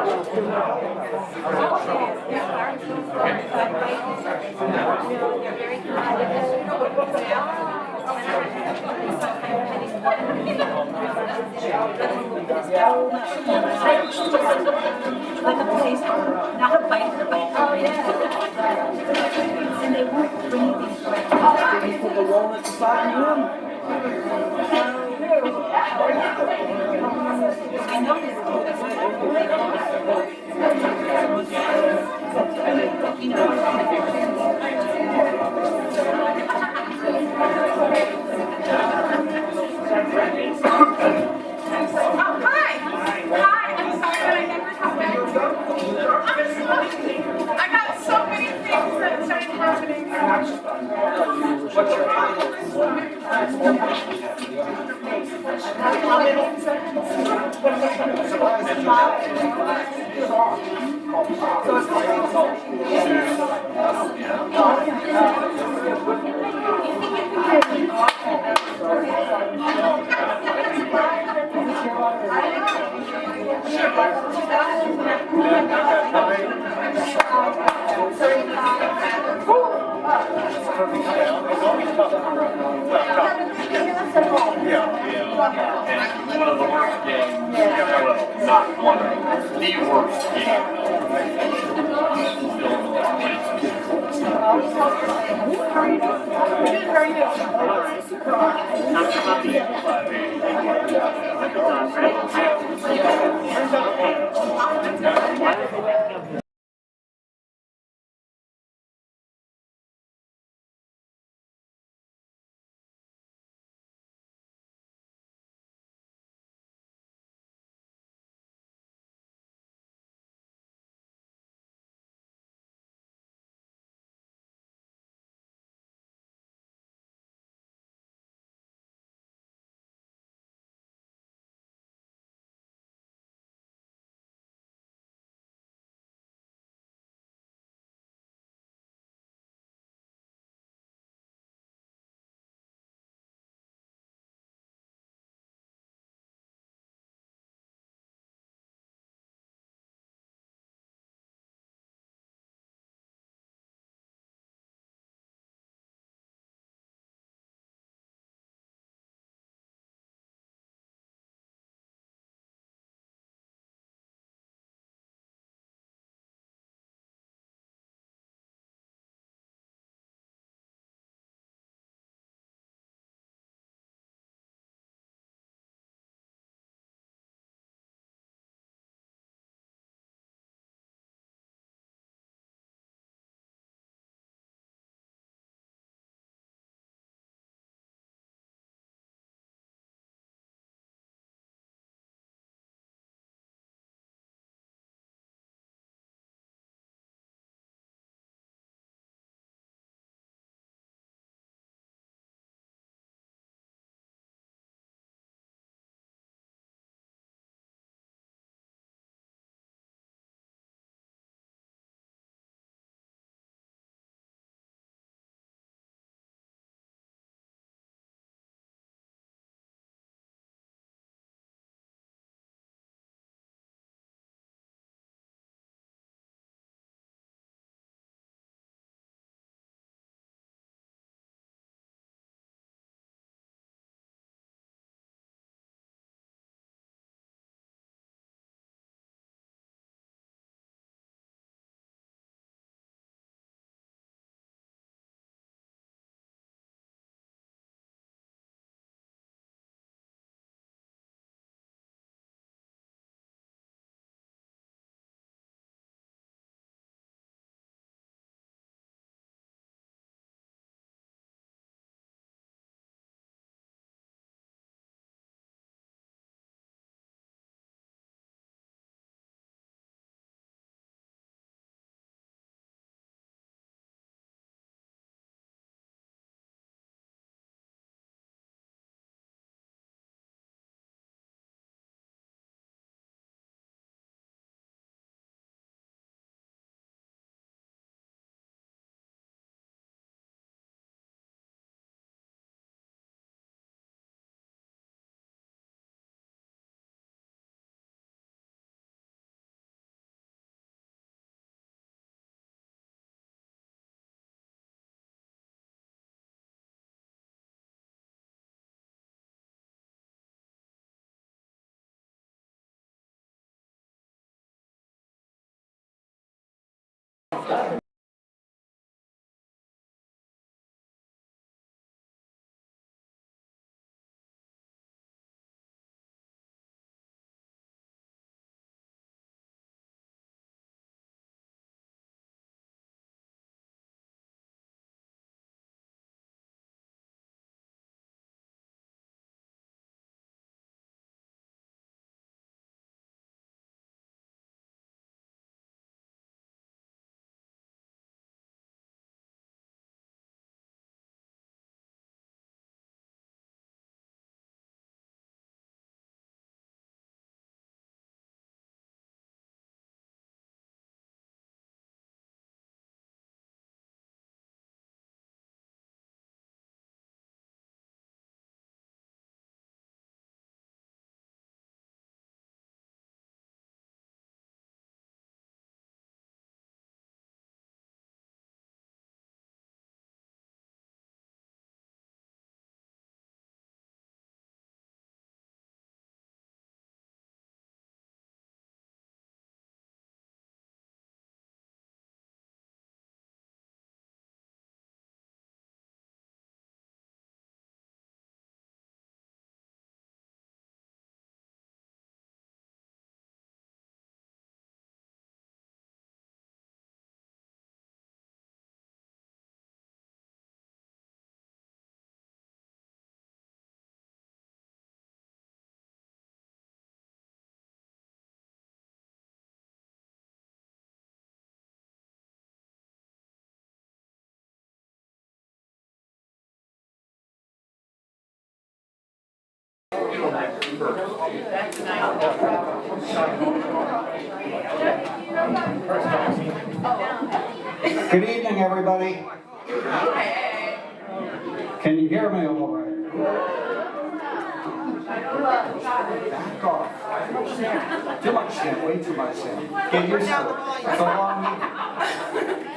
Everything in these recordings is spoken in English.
Like a place, not a biker, but and they won't bring things right. You put the walnut beside you. I noticed I got so many things that started happening. What's your And one of the worst games, well, not one of the worst games. Good evening, everybody. Can you hear me all right? Back off. Too much sand, way too much sand. Get used to it. It's a long evening.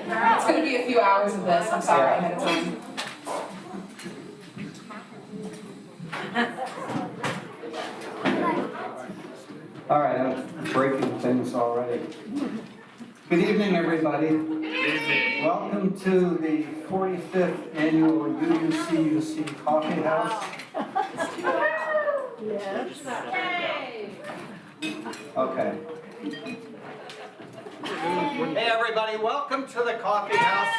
It's going to be a few hours of this. I'm sorry ahead of time. All right, I'm breaking things already. Good evening, everybody. Welcome to the 45th annual UUCUC Coffee House. Okay. Hey, everybody, welcome to the Coffee House.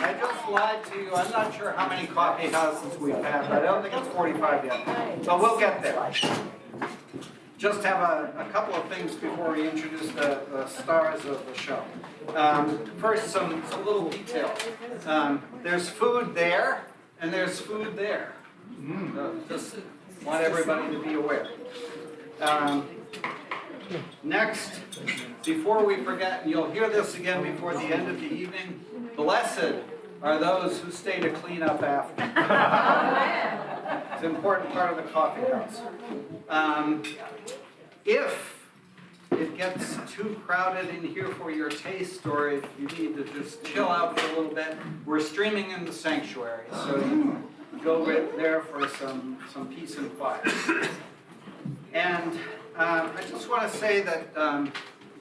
I just lied to you. I'm not sure how many coffee houses we've had, but I don't think it's 45 yet. So we'll get there. Just have a couple of things before we introduce the stars of the show. First, some little details. There's food there, and there's food there. Just want everybody to be aware. Next, before we forget, and you'll hear this again before the end of the evening, blessed are those who stay to clean up after. It's an important part of the coffee house. If it gets too crowded in here for your taste, or if you need to just chill out for a little bit, we're streaming in the sanctuary, so you can go right there for some peace and quiet. And I just want to say that,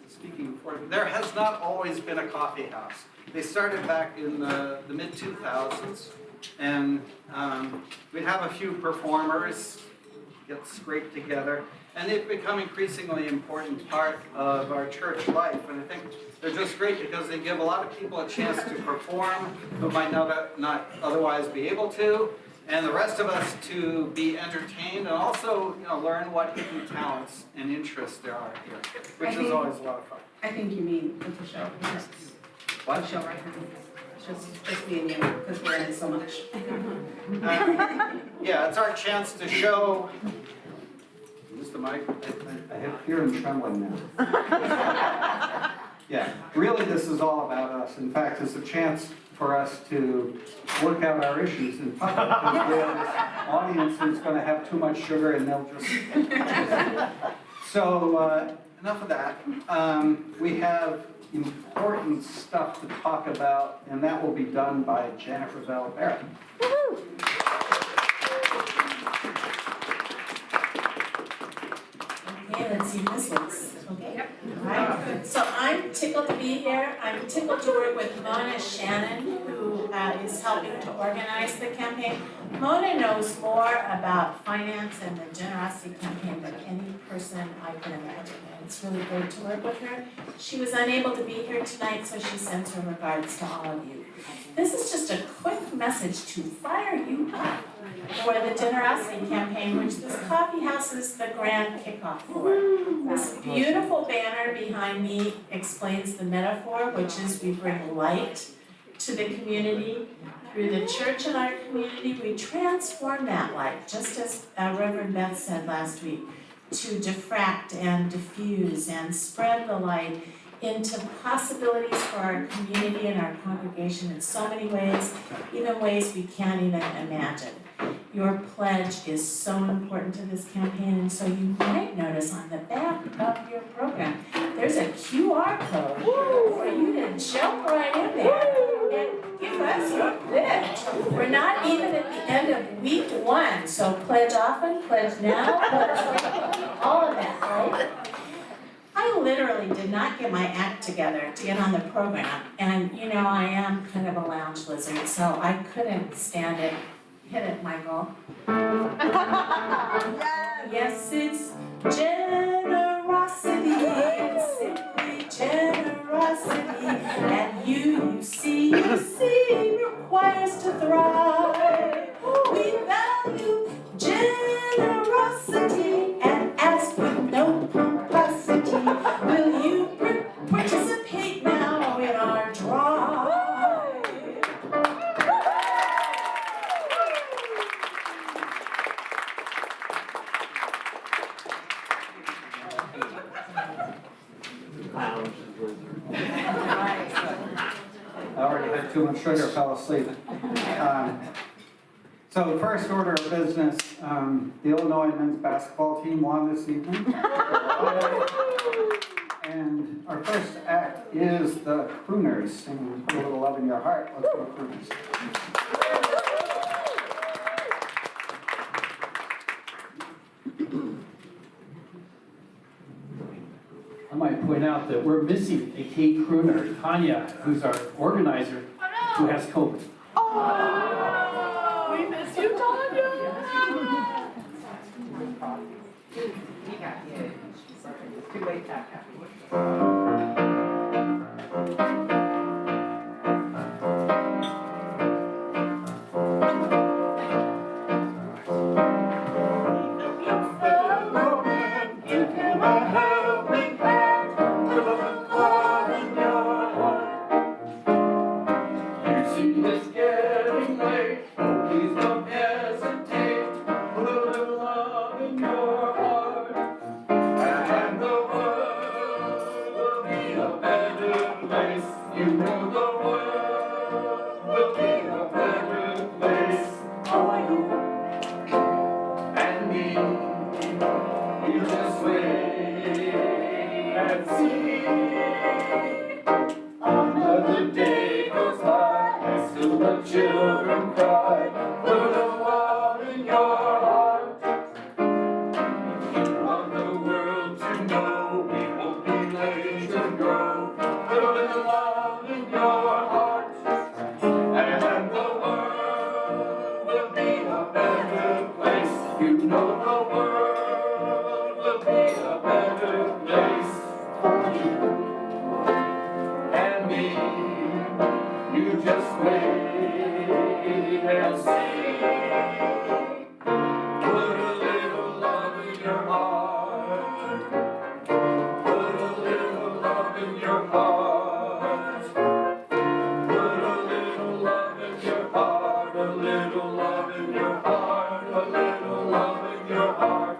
speaking for, there has not always been a coffee house. They started back in the mid-2000s, and we'd have a few performers get scraped together, and they've become increasingly important part of our church life. And I think they're just great because they give a lot of people a chance to perform who might not otherwise be able to, and the rest of us to be entertained and also, learn what hidden talents and interests there are here, which is always a lot of fun. I think you mean with the show. What? The show right now. Just me and you, because we're in it so much. Yeah, it's our chance to show. Use the mic. I have fear and trembling now. Yeah, really this is all about us. In fact, it's a chance for us to work out our issues in public. Because we have this audience who's going to have too much sugar and they'll just... So, enough of that. We have important stuff to talk about, and that will be done by Janet Ravel Barrett. Okay, let's see this looks. Okay. Yep. All right. So tickled to be here. I'm tickled to work with Mona Shannon, who is helping to organize the campaign. Mona knows more about finance and the generosity campaign than any person I can imagine, and it's really great to work with her. She was unable to be here tonight, so she sends her regards to all of you. This is just a quick message to fire you up for the generosity campaign, which this coffee house is the grand kickoff for. This beautiful banner behind me explains the metaphor, which is we bring light to the community. Through the church in our community, we transform that light, just as Reverend Beth said last week, to diffract and diffuse and spread the light into possibilities for our community and our congregation in so many ways, even ways we can't even imagine. Your pledge is so important to this campaign, and so you might notice on the back of your program, there's a QR code for you to jump right in there and give us your pledge. We're not even at the end of week 1, so pledge often, pledge now, pledge all of that, right? I literally did not get my act together to get on the program, and you know, I am kind of a lounge lizard, so I couldn't stand it. Hit it, Michael. Yes, it's generosity, it's simply generosity, and you see, requires to thrive. We value generosity and ask with no pomposity, will you participate now in our drive? I already had too much sugar, fell asleep. So the first order of business, the Illinois men's basketball team won this evening. And our first act is the Crooners, singing Put a Little Love in Your Heart. Let's go Crooners. I might point out that we're missing a key crooner, Tanya, who's our organizer, who has COVID. Oh, we miss you, Tanya. Too late, that happened. Children cry, put a love in your heart. You want the world to know we won't be late to grow. Put a little love in your heart, and the world will be a better place. You know the world will be a better place for you and me. You just wait and see. Put a little love in your heart. Put a little love in your heart. Put a little love in your heart. A little love in your heart. A little love in your heart.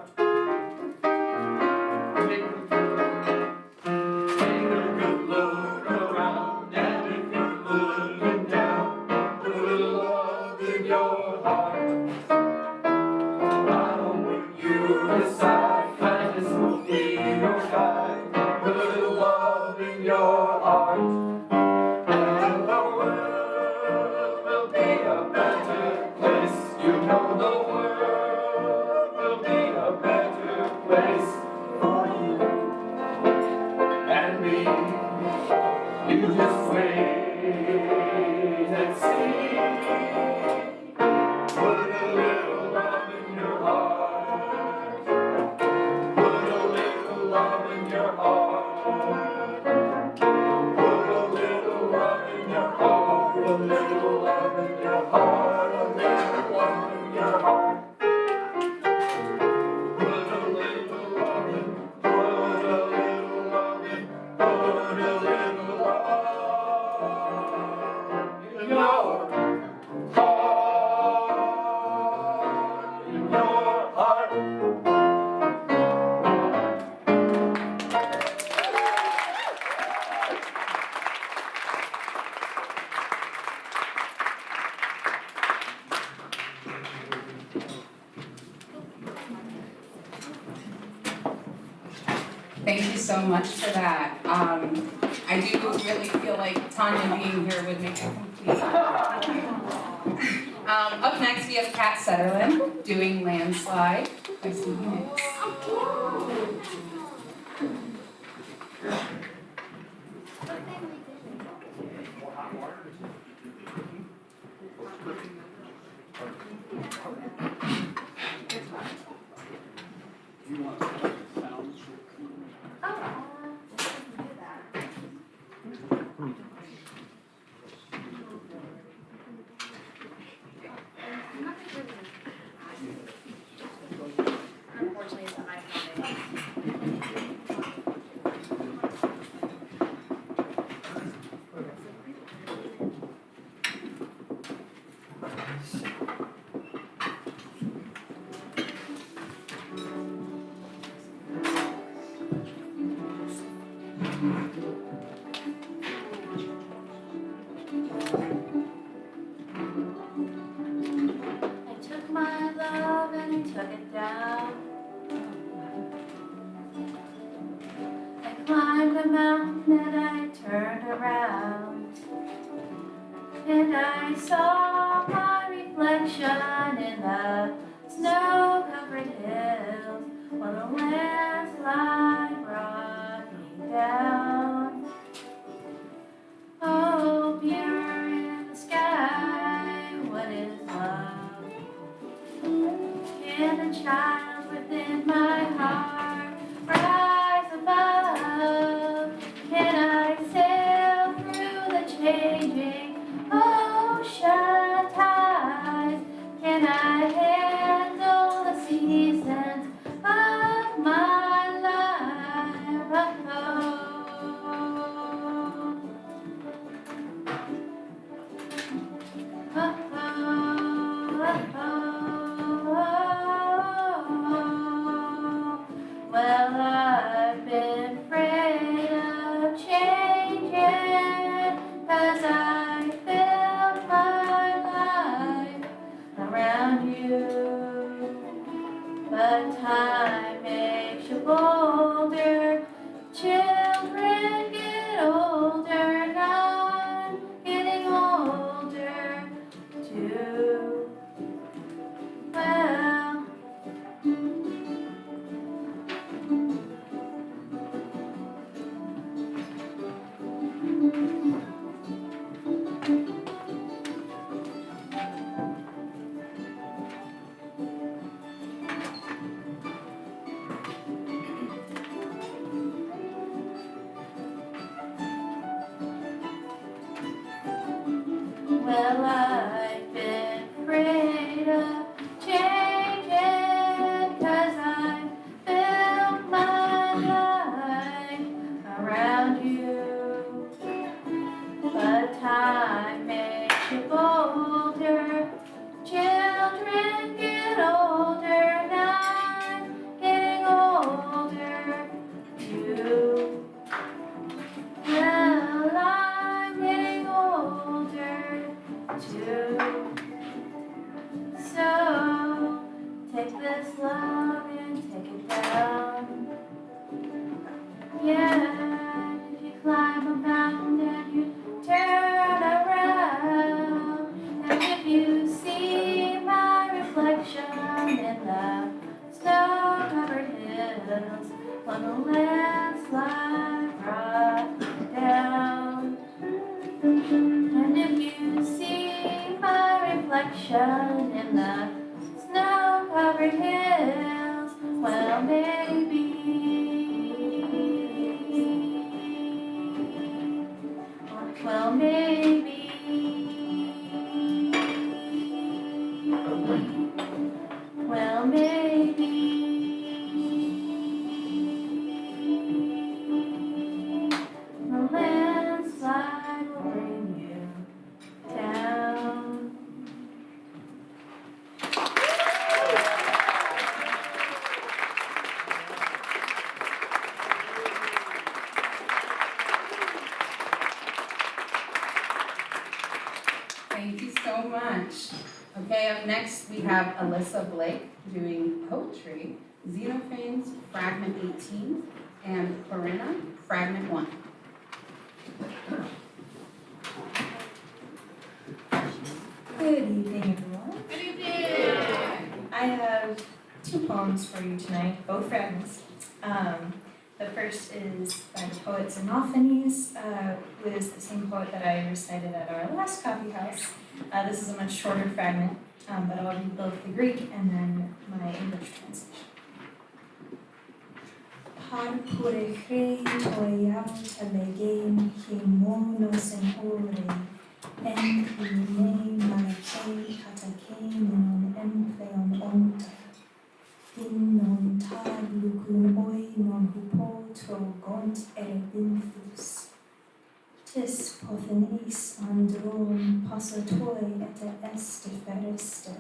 heart. Thank you so much for that. I do really feel like Tanya being here would make it complete. Up next, we have Kat Sutherland doing Landslide by Somay. Unfortunately, it's an iPhone. I took my love and took it down. I climbed a mountain and I turned around. And I saw my reflection in the snow-covered hills while the landslide brought me down. Oh, pure in the sky, what is love? Can a child within my heart rise above? Can I sail through the changing ocean tides? Can I handle the seasons of my life? Well, I've been afraid of changing, 'cause I built my life around you. But time makes you bolder, children get older, and I'm getting older too. Well, well, I've been afraid of changing, 'cause I built my life around you. But time makes you bolder, children get older, and I'm getting older too. Well, I'm getting older too. So take this love and take it down. Yeah, if you climb a mountain and you turn around, and if you see my reflection in the snow-covered hills when the landslide brought me down, and if you see my reflection in the snow-covered hills, well, maybe, well, maybe, well, maybe, the landslide will bring you down. Next, we have Alyssa Blake doing poetry, Xenophanes, fragment 18, and Corinna, fragment 1. Good evening, everyone. Good evening. I have 2 poems for you tonight, both fragments. The first is by the poet Xenophanes, who is the same poet that I recited at our last coffee house. This is a much shorter fragment, but I'll read both the Greek and then my English translation. Harpure chrei toiau telegein himonos en ore, enkline marachei katakemenon empleon onta. Non tablukun oi non hupotro gont erebinthus. Tis pothenes andron passatoi et este fereste.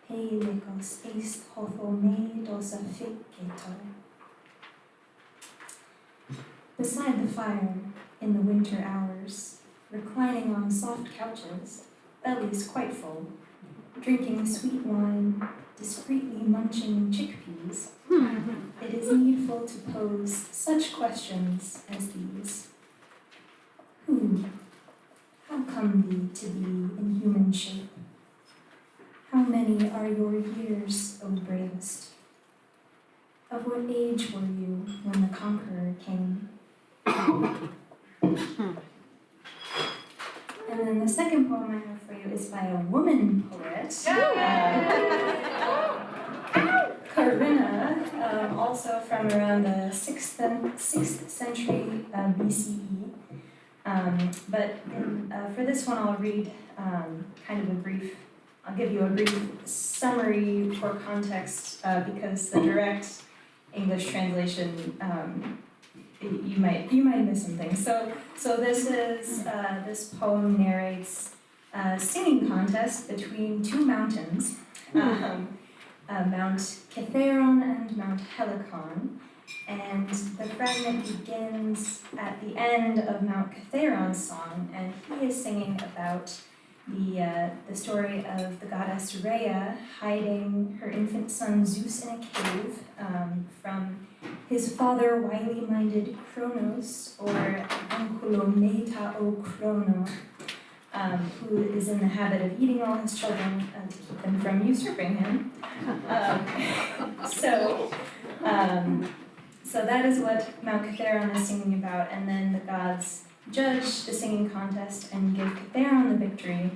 Helikos est hothomedos afficetor. Beside the fire, in the winter hours, reclining on soft couches, bellies quite full, drinking sweet wine, discreetly munching chickpeas, it is needful to pose such questions as these. Who? How come thee to be in human shape? How many are your years, O bravest? Of what age were you when the conqueror came? And then the second poem I have for you is by a woman poet, Corinna, also from around the 6th century BCE. For this one I'll read I'll give you a brief summary for context because the direct English translation you might miss some things. So this poem narrates a singing contest between 2 mountains, Mount Kithaeron and Mount Helicon, and the fragment begins at the end of Mount Kithaeron's song, and he is singing about the story of the goddess Rhea hiding her infant son Zeus in a cave from his father, wily-minded Kronos, or Ankulometa o Chrono, who is in the habit of eating all his children to keep them from usurping him. So that is what Mount Kithaeron is singing about, and then the gods judge the singing contest and give Kithaeron the victory,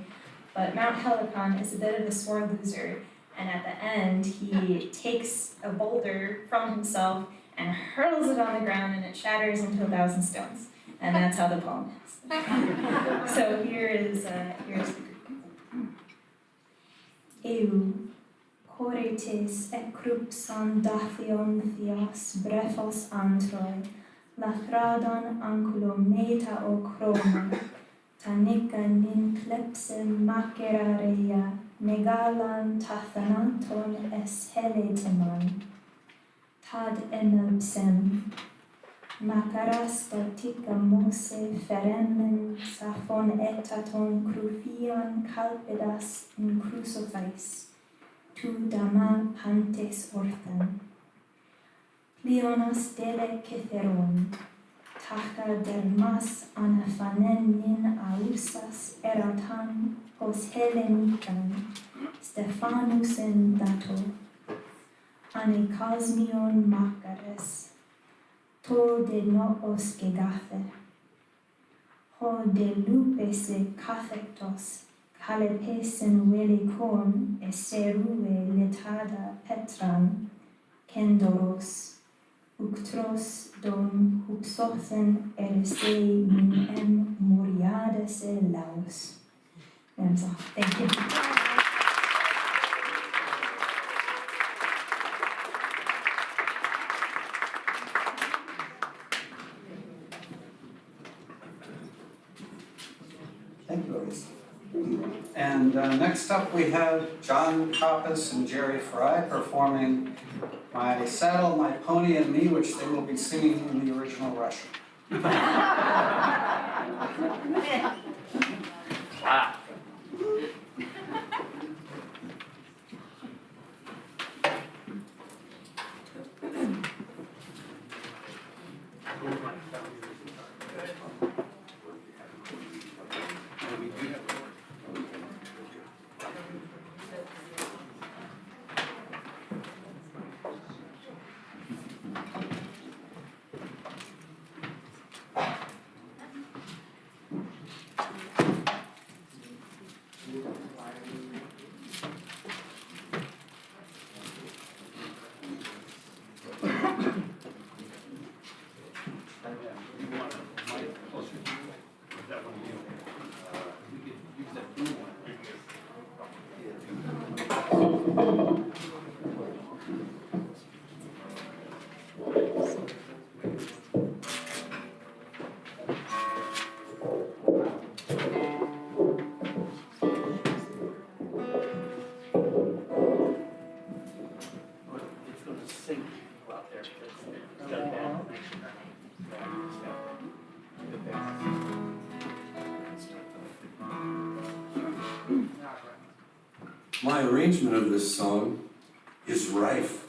but Mount Helicon is a bit of a sore loser, and at the end he takes a boulder from himself and hurls it on the ground, and it shatters into 1,000 stones, and that's how the poem ends. So here's the Greek. Eu Coretes ecrupsan dathion theas brephos antroi, lathradon anculometa o chrono, tanica nin clepse macerareia, negalan tathanaton es heletemon, tad enelpsem, macarasta mose feremen saphon etaton crufian calpedas in crucifix, tu dama pantes orthan. Leonas dele Kithaeron, tacha dermas anaphanenin ausas eratan hos Hellenican, Stephanusen dato, anikasmion macares, to de noos gegathe, ho de lupese cathectos, calepesen velicon, eserue letada petran, kendoros, uctros dom hupsothen erisei min em moriadese laus. That's all. Thank you. Thank you, Alyssa. And next up we have John Coppice and Jerry Fry performing My Saddle, My Pony and Me, which they will be singing in the original Russian. Wow. sing people out there. It's got a band. My arrangement of this song is rife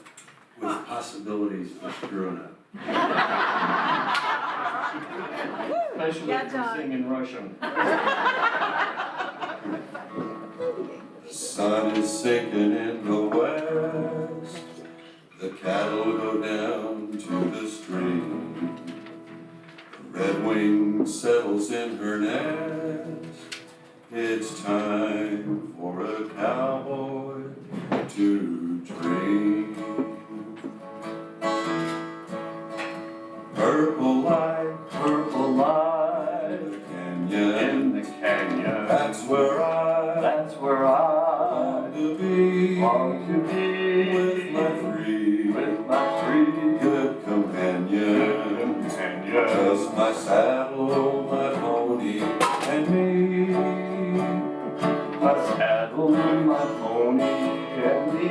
with possibilities for screwing up. Especially if you sing in Russian. Sun is sinking in the west. The cattle go down to the stream. The redwing settles in her nest. It's time for a cowboy to dream. Purple light, the canyon, in the canyon. That's where I long to be, with my three good companions. Just my saddle, my pony, and me. My saddle, my pony, and me.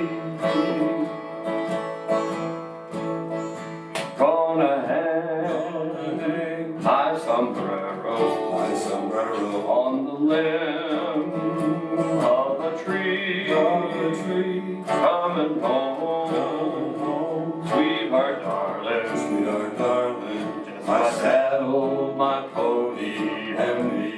Gonna hang my sombrero on the limb of a tree. Coming home, sweetheart, darling, just my saddle, my pony, and me.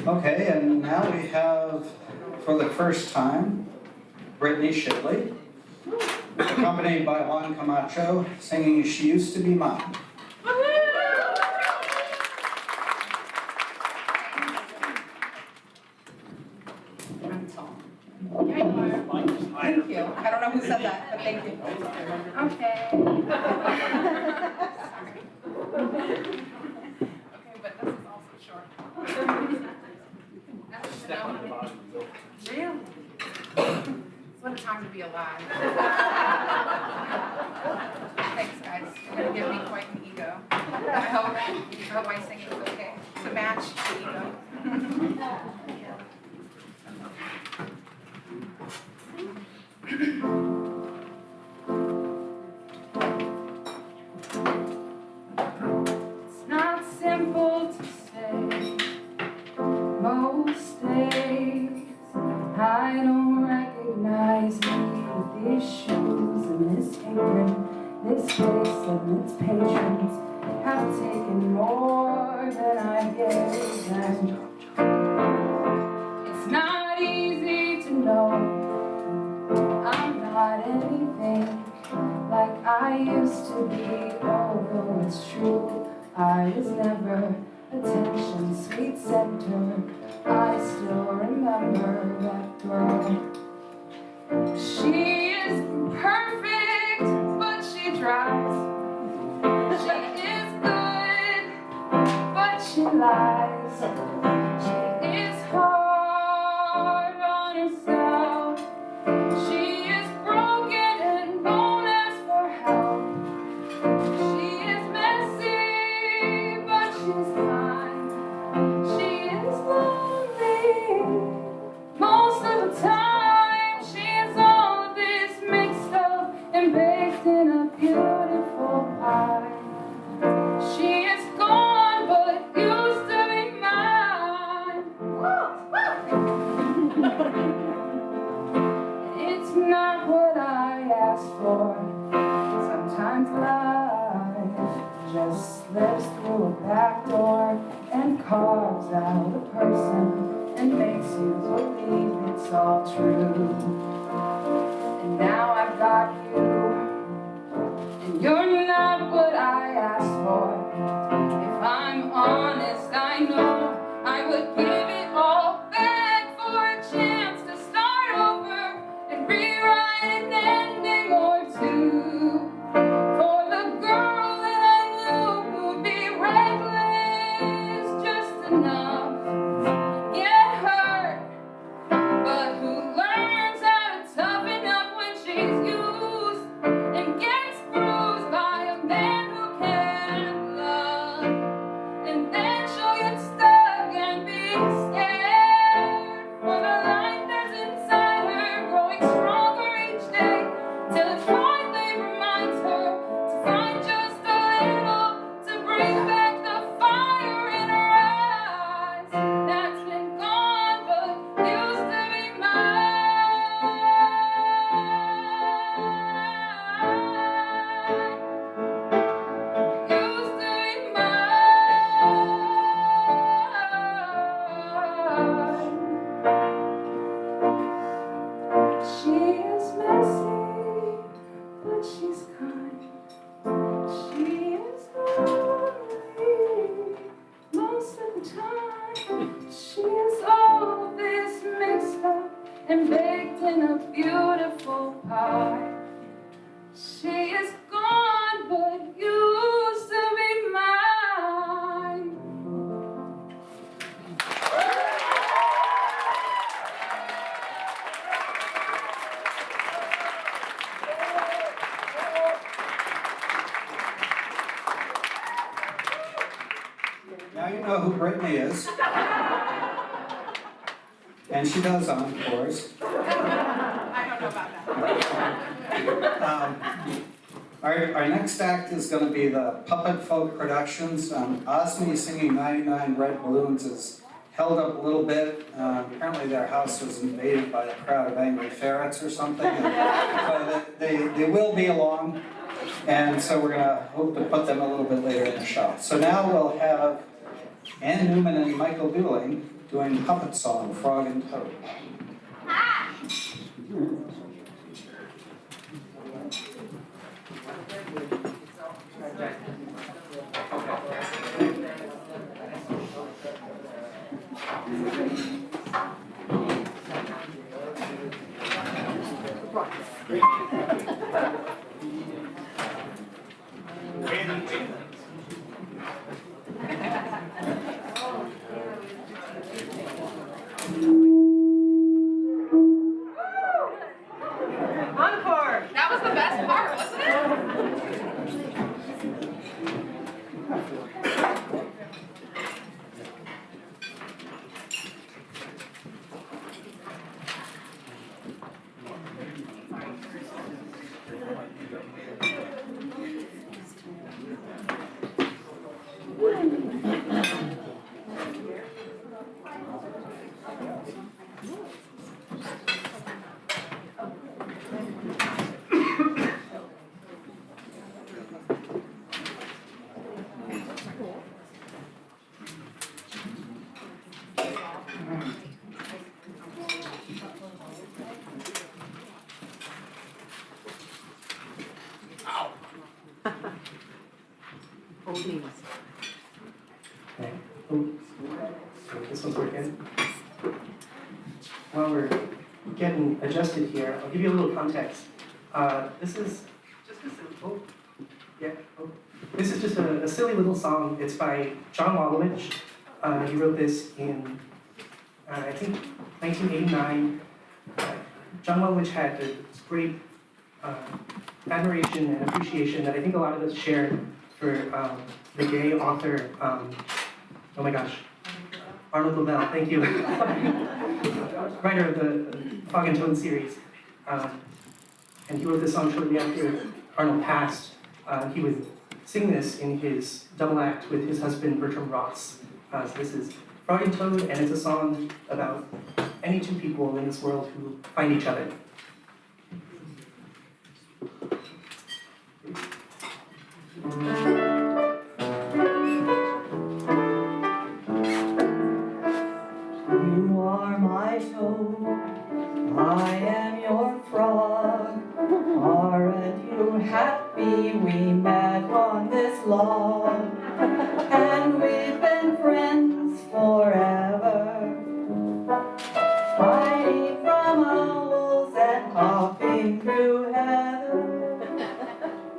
Okay, and now we have, for the first time, Britney Shipley, accompanied by Juan Camacho, singing She Used to Be Mine. Thank you. I don't know who said that, but thank you. Okay. Okay, but this is also short. Really? What a time to be alive. Thanks, guys. You're gonna give me quite an ego. I hope my singing is okay to match the ego. It's not simple to say. Most days I don't recognize me with these shoes and this apron, this place and its patrons have taken more than I gave them. It's not easy to know I'm not anything like I used to be, although it's true I was never attention sweet. street center, I still remember that girl. She is perfect, but she tries. She is good, but she lies. She is hard on herself. She is broken and won't ask for help. She is messy, but she's kind. She is lonely most of the time. She is all of this mixed up and baked in a beautiful pie. She is gone, but used to be mine. It's not what I asked for. Sometimes life just slips through a back door and carves out a person and makes you believe it's all true. And now I've got you, and you're not what I asked for. If I'm honest, I know I would give it all back for a chance to start over and rewrite an ending or two. For the girl that I knew who'd be reckless just enough, get hurt, but who learns how to toughen up when she's used and gets bruised by a man who can't love. And then she'll get stuck and be scared for the life that's inside her, growing stronger each day, till it finally reminds her to find just a little to bring back the fire in her eyes that's been gone but used to be mine. Used to be mine. She is messy, but she's kind. She is lonely most of the time. She is all of this mixed up and baked in a beautiful pie. She is gone, but used to be mine. Now you know who Britney is. And she does encores. I don't know about that. Our next act is going to be the Puppet Folk Productions. Osme singing 99 Red Balloons is held up a little bit. Apparently their house was invaded by a crowd of angry ferrets or something. So they will be along. And so we're going to hope to put them a little bit later in the show. So now we'll have Ann Newman and Michael Dooling doing Puppet Song, Frog and Toad. Encore! That was the best part, wasn't it? Okay. This one's working. While we're getting adjusted here, I'll give you a little context. This is just a simple, This is just a silly little song. It's by John Wallowich. He wrote this in, I think, 1989. John Wallowich had this great admiration and appreciation that I think a lot of us share for the gay author, oh my gosh, Arnold Lavelle, thank you. Writer of the Fog and Tone series. And he wrote this song shortly after Arnold passed. He would sing this in his double act with his husband, Bertram Ross. So this is Frog and Toad, and it's a song about any two people in this world who find each other. You are my toad, I am your frog. Aren't you happy we met on this log? And we've been friends forever, fighting from owls and hopping through heather.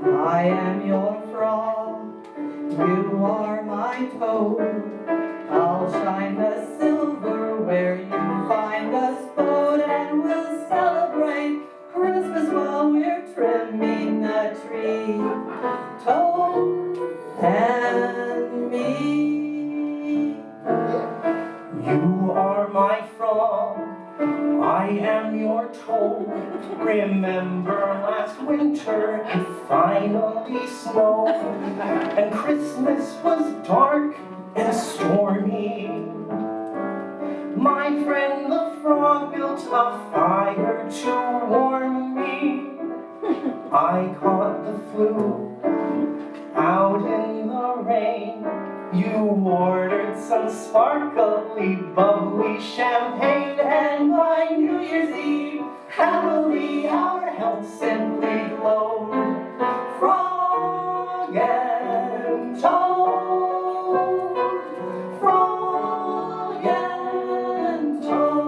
I am your frog, you are my toad. I'll shine the silver where you find the spode, and we'll celebrate Christmas while we're trimming the tree. Toad and me. You are my frog, I am your toad. Remember last winter it finally snowed, and Christmas was dark and stormy. My friend the frog built a fire to warm me. I caught the flu out in the rain. You ordered some sparkly, bubbly champagne, and by New Year's Eve, happily our health simply glowed. Frog and toad, frog and toad.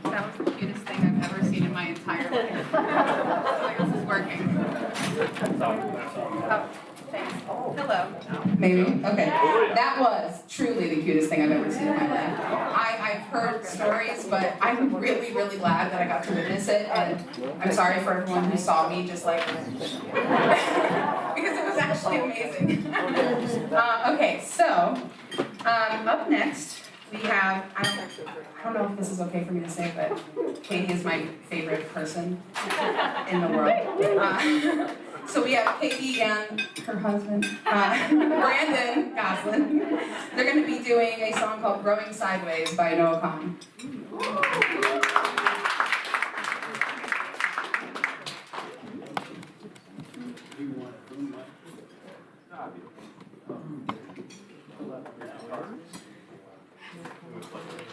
That was the cutest thing I've ever seen in my entire life. Like, this is working. Oh, thanks. Hello. Maybe? Okay. That was truly the cutest thing I've ever seen in my life. I've heard stories, but I'm really, really glad that I got to witness it, and I'm sorry for everyone who saw me just like, because it was actually amazing. Okay, so, up next, we have, I don't know if this is okay for me to say, but Katie is my favorite person in the world. So we have Katie and her husband, Brandon Goslin. They're going to be doing a song called Growing Sideways by Noah Kahan.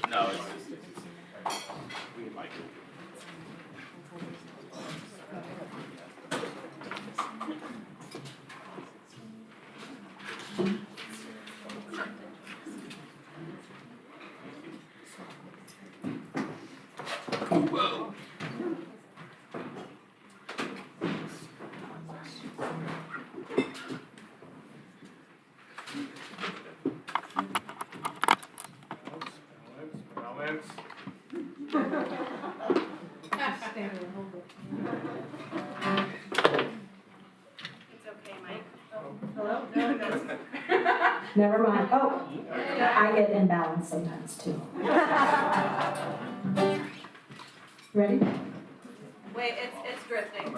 No, it's just, we like it. Whoa. Never mind. Oh, I get imbalanced sometimes too. Ready? Wait, it's drifting.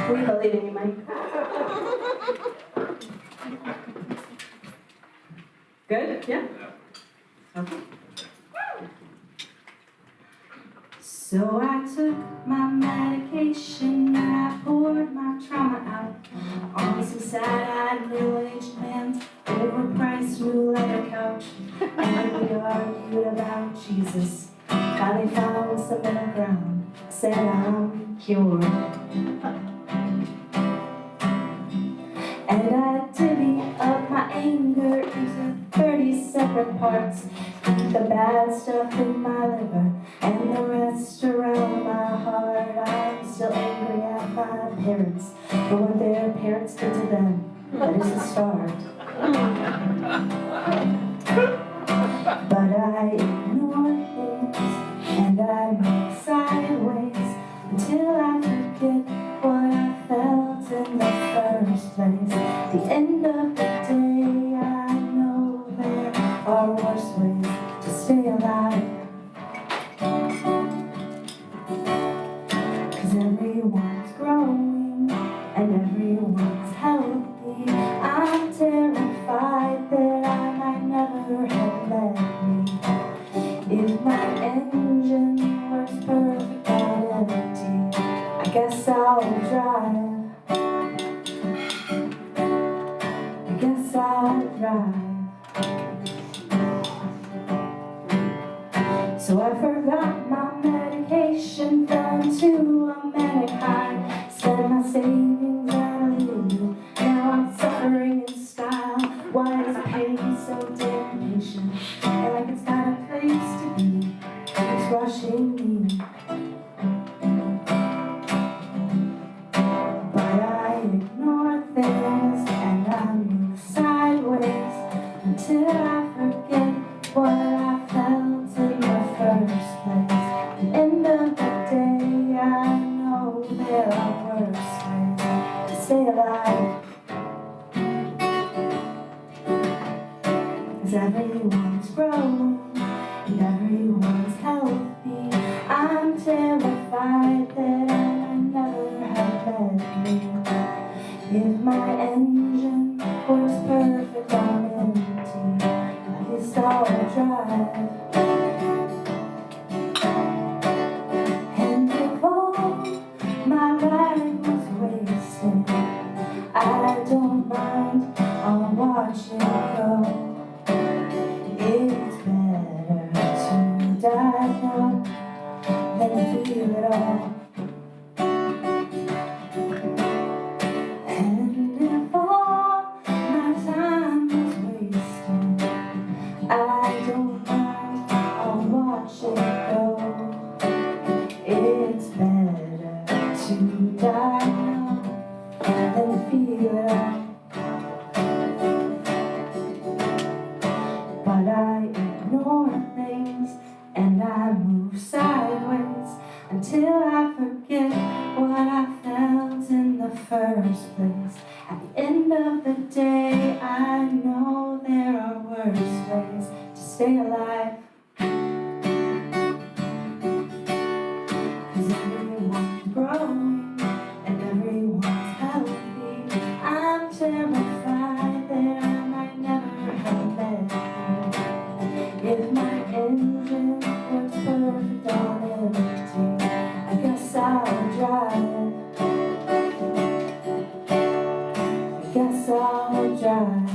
We believe in you, Mike. Good? Yeah? Okay. So I took my medication and I poured my trauma out on some sad-eyed middle-aged man's overpriced new leather couch. And we argued about Jesus. Finally found some middle ground. Said I'm cured. And I divvy up my anger into 30 separate parts. Keep the bad stuff in my liver and the rest around my heart. I'm still angry at my parents for what their parents did to them. That is a start. But I ignore things and I move sideways until I forget what I felt in the first place. The end of the day, I know there are worse ways to stay alive. 'Cause everyone's growing and everyone's healthy. I'm terrified that I might never have met me. If my engine works perfect on empty, I guess I'll drive. I guess I'll drive. So I forgot my medication, fell into a manic high. Spent my savings at a Lulu. Now I'm suffering in style. Why is pain so damn patient? And like it's got a place to be. It's rushing me. But I ignore things and I move sideways until I forget what I felt in the first place. At the end of the day, I know there are worse ways to stay alive. 'Cause everyone's growing and everyone's healthy. I'm terrified that I might never have met me. If my engine works perfect on empty, at least I'll drive. And if all my life was wasted, I don't mind, I'll watch it go. It's better to die young than feel it all. And if all my time was wasted, I don't mind, I'll watch it go. It's better to die young than feel it all. But I ignore things and I move sideways until I forget what I felt in the first place. At the end of the day, I know there are worse ways to stay alive. 'Cause everyone's growing and everyone's healthy. I'm terrified that I might never have met you. If my engine works perfect on empty, I guess I'll drive. I guess I'll drive.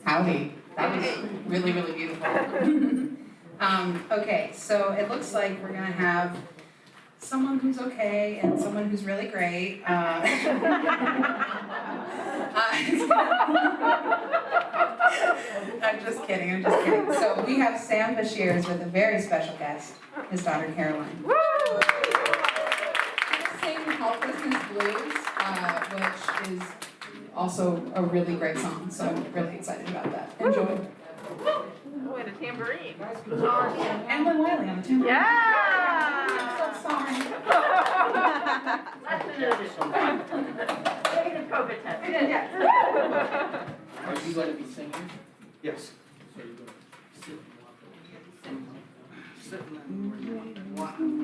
Howdy. That was really, really beautiful. Okay, so it looks like we're gonna have someone who's okay and someone who's really great. I'm just kidding. So we have Sam Bashir with a very special guest, his daughter Caroline. We're gonna sing Helplessness Blues, which is also a really great song, so I'm really excited about that. Enjoy. Oh, and a tambourine. And Lynn Wiley on the tambourine. Yeah! I'm so sorry. That's an addition. Negative COVID test. Yes. Are you going to be singing? Yes. So you're going to sit and walk over. sitting and wanting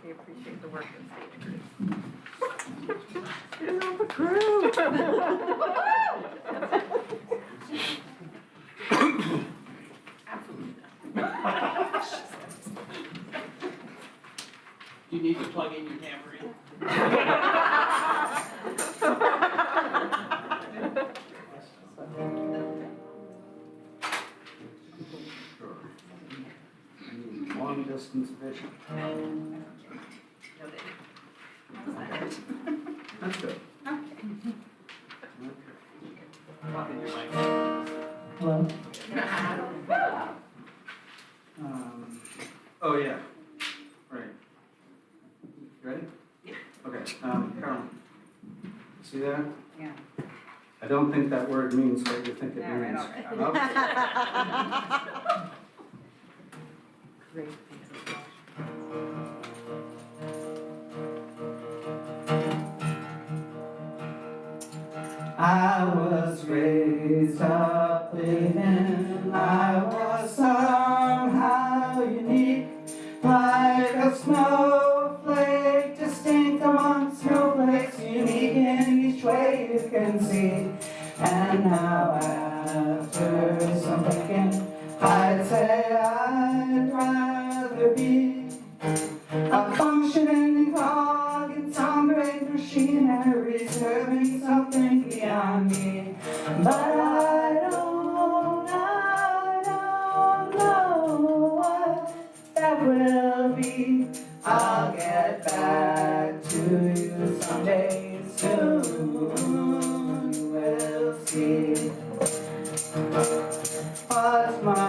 They appreciate the work of stage crew. You know the crew. You need to plug in your tambourine. long distance vision. That's good. Hello? Oh, yeah. Right. You ready? Okay, Carolyn. See that? Yeah. I don't think that word means what you think it means. Okay. Great, I was raised up believing I was somehow unique, like a snowflake, distinct among snowflakes, unique in each way you can see. And now after some thinking, I'd say I'd rather be a functioning cog in some great machinery, serving something beyond me. But I don't know what that will be. I'll get back to you someday soon. We'll see. What's my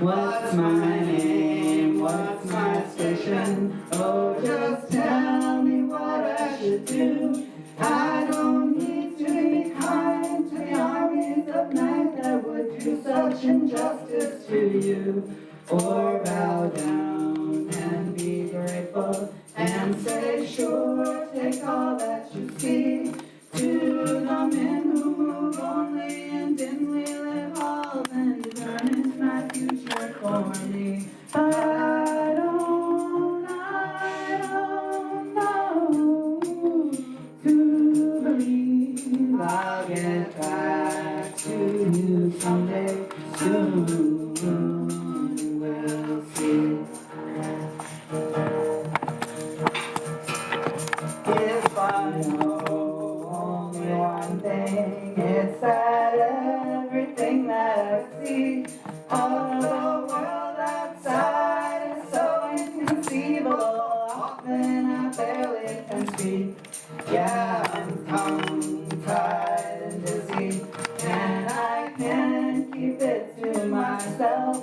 What's my name? What's my station? Oh, just tell me what I should do. I don't need to be kind to the armies of night that would do such injustice to you. Or bow down and be grateful and say, sure, take all that you see. To the men who move only in dimly lit halls and determine my future for me. But I don't know to believe I'll get back to you someday soon. We'll see. If I know only one thing, it's that everything that I see of the world outside is so inconceivable. Often I barely can speak. Yeah, I'm tongue-tied and dizzy, and I can't keep it to myself.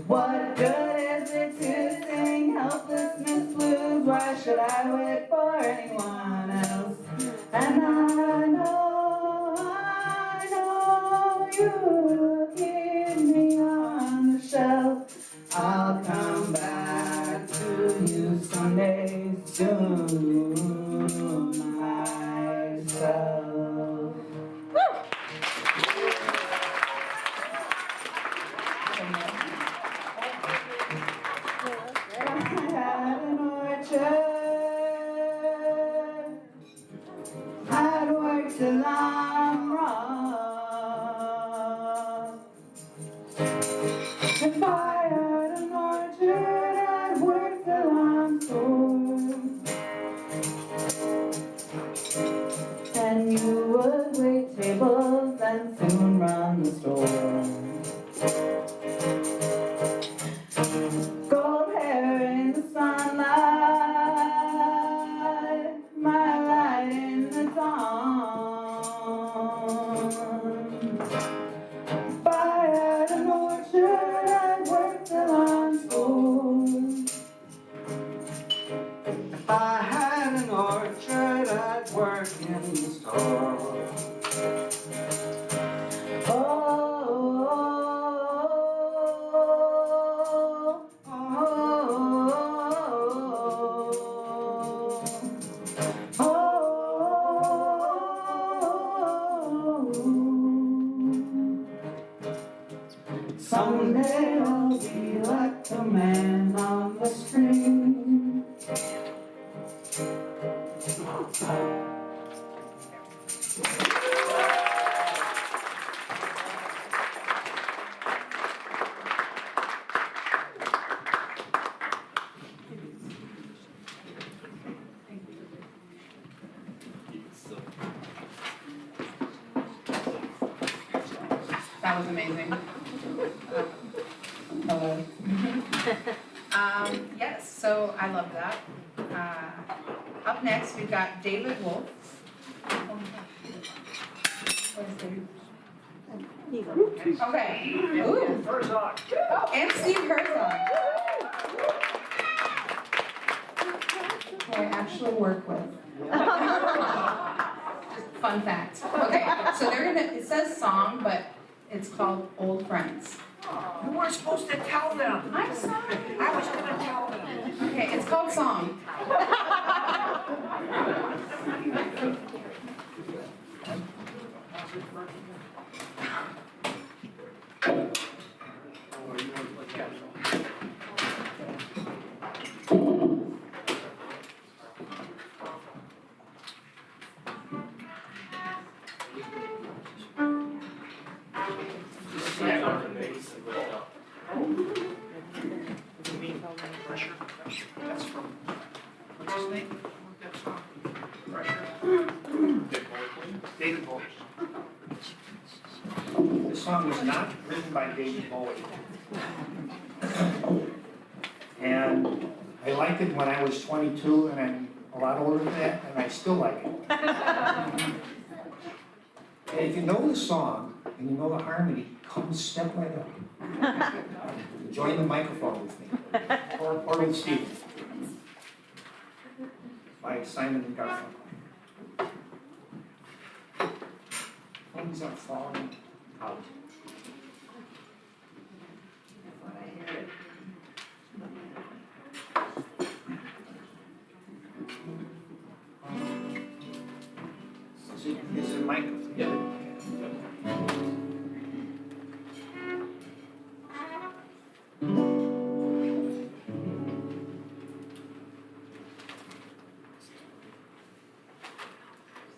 What good is it to sing helplessness blues? Why should I wait for anyone else? And I know you'll keep me on the shelf. I'll come back to you someday soon myself. I had an orchard, I'd work till I'm raw. If I had an orchard, I'd work till I'm sore. And you would wait tables and soon run the store. Gold hair in the sunlight, my light in the dawn. If I had an orchard, I'd work till Someday I'll be like the man on the string. That was amazing. Hello. Yes, so I love that. Up next, we've got David Wolf. Where's David? Okay. Ooh. Herzog. Oh, and Steve Herzog. Who I actually work with. Fun fact. Okay, so it says song, but it's called Old Friends. You weren't supposed to tell them. I'm sorry. I was gonna tell them. Okay, it's called Song. Pressure. That's from, what's his name? That song? Pressure. David Bowie. This song was not written by David Bowie. And I liked it when I was 22, and I'm a lot older than that, and I still like it. And if you know the song, and you know the harmony, come step right up. Join the microphone with me, or with Steve. By Simon and Garfunkel. Things are falling out. Is it microphone? Yeah.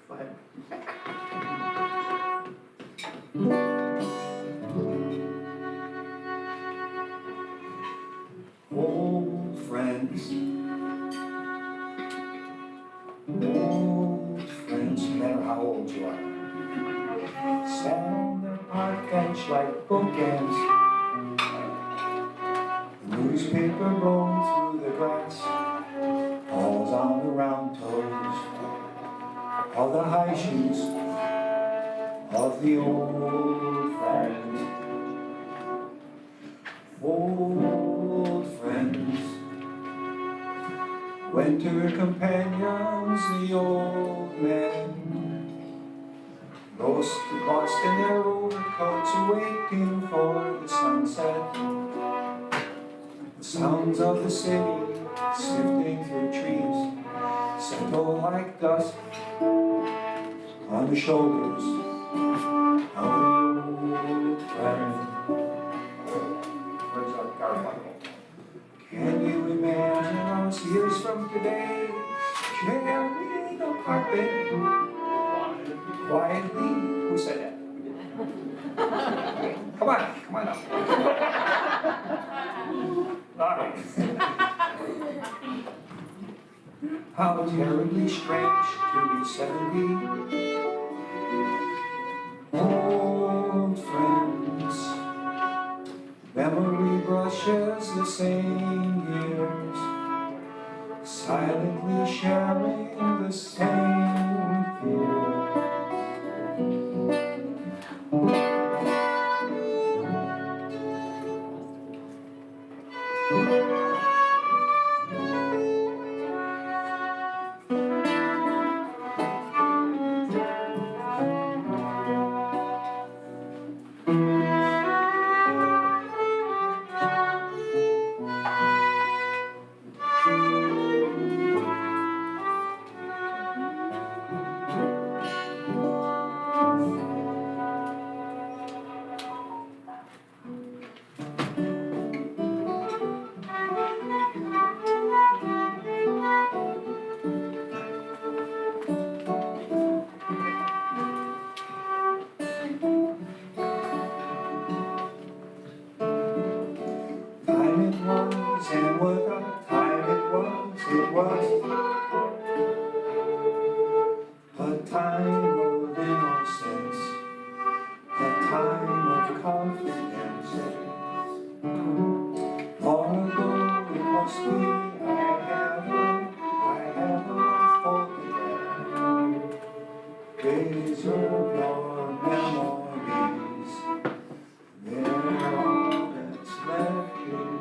Go ahead. Old friends, no matter how old you are, stand on the park bench like bookends. The newspaper blowing through the grass falls on the round toes of the high shoes of the old friends. Old friends, winter companions, the old men, lost in their overcoats, waiting for the sunset. The sounds of the city sifting through trees settle like dust on the shoulders of the old friend. Where's our Garfunkel? Can you imagine us years from today carrying the carpet quietly? Who said that? Come on up. All right. How terribly strange to be 70. Old friends, memory brushes the same years, silently sharing the same fears. it was a time of innocence, a time of confidence. Long ago it must be, I have a photograph. Days of your memories, they're all that's left here.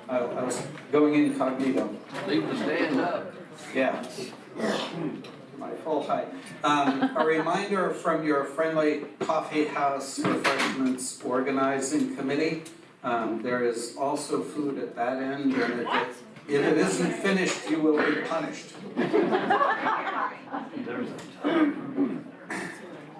I was going incognito. Leave the stand up. Yeah. My full height. A reminder from your friendly coffee house refreshments organizing committee. There is also food at that end, and if it isn't finished, you will be punished.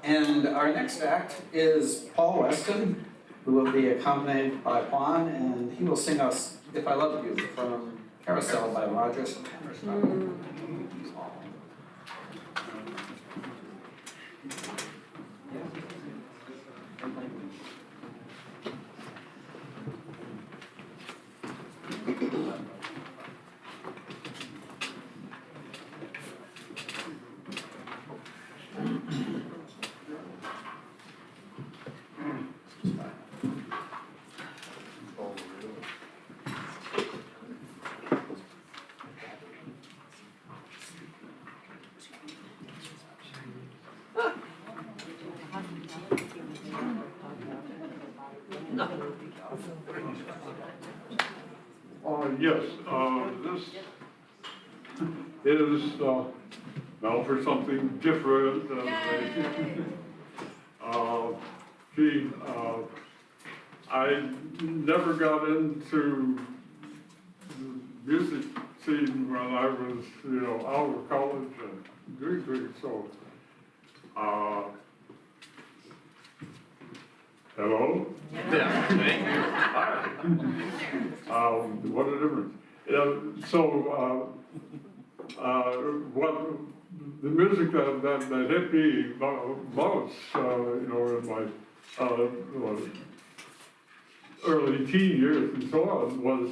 And our next act is Paul Weston, who will be accompanied by Juan, and he will sing us If I Loved You from Carousel by Rodgers and Hammerstein. Yes, this is now for something different. I never got into the music scene when I was, out of college and doing so. Hello? Yeah, thank you. What a difference. What the music that hit me most, in my early teen years and so on, was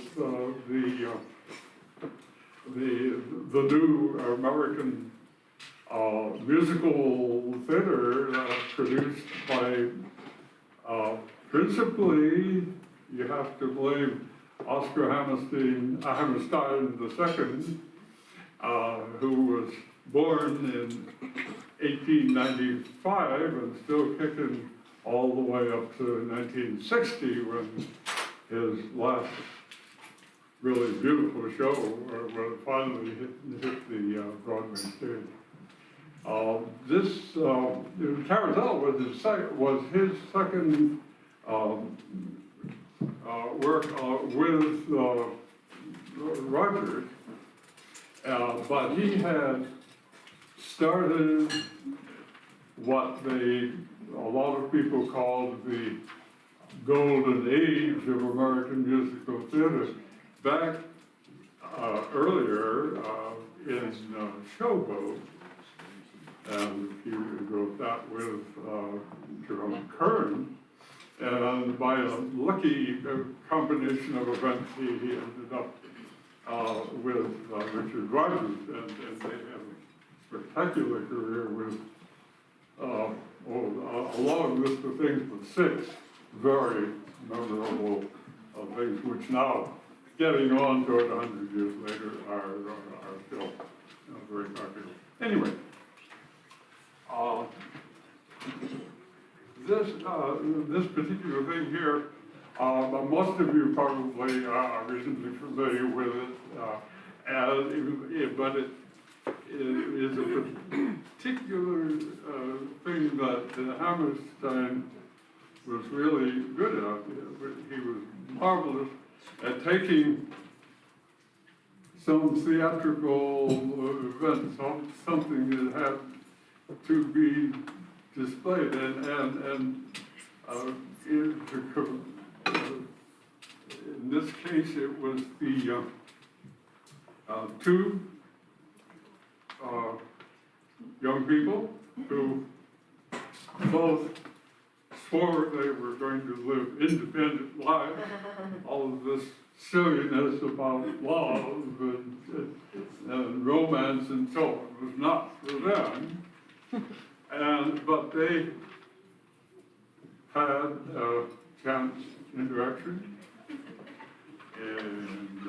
the new American musical theater produced by principally, you have to believe Oscar Hammerstein II, who was born in 1895 and still kicking all the way up to 1960 when his last really beautiful show finally hit the Broadway stage. This Carousel was his second work with Rodgers, but he had started what a lot of people called the golden age of American musical theater back earlier in Showboat. And he wrote that with Jerome Kern. And by a lucky combination of events, he ended up with Richard Rodgers, and they had a spectacular career with a long list of things, but 6 very memorable things, which now, getting on to it 100 years later, are still very popular. Anyway. this particular thing here, most of you probably are reasonably familiar with it, but it is a particular thing that Hammerstein was really good at. He was marvelous at taking some theatrical event, something that had to be displayed, in this case, it was the two young people who both swore they were going to live independent lives. All of this silliness about love and romance and so on was not for them. But they had a chance interaction, and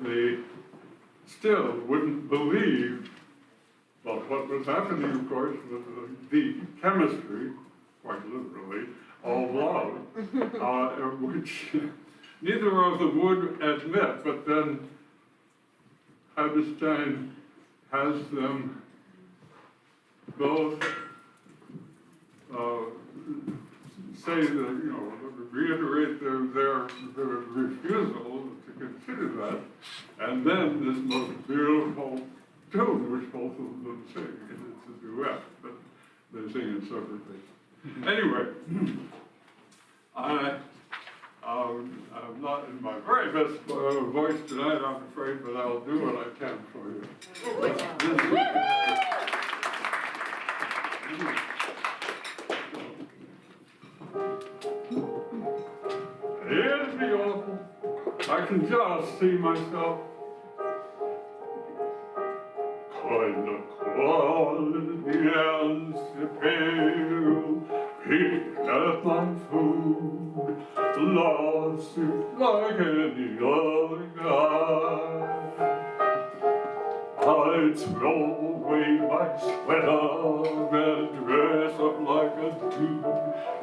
they still wouldn't believe, well, what was happening, of course, was the chemistry, quite literally, of love, which neither of them would admit, but then Hammerstein has them both say that, reiterate their refusal to consider that, and then this most beautiful tune, which both of them sing, and it's a duet, but they sing it separately. Anyway, I'm not in my very best voice tonight, I'm afraid, but I'll do what I can for you. It'd be awful. I can just see myself kind of quality and pale, picking at my food, lost it like any other guy. I'd throw away my sweater and dress up like a dude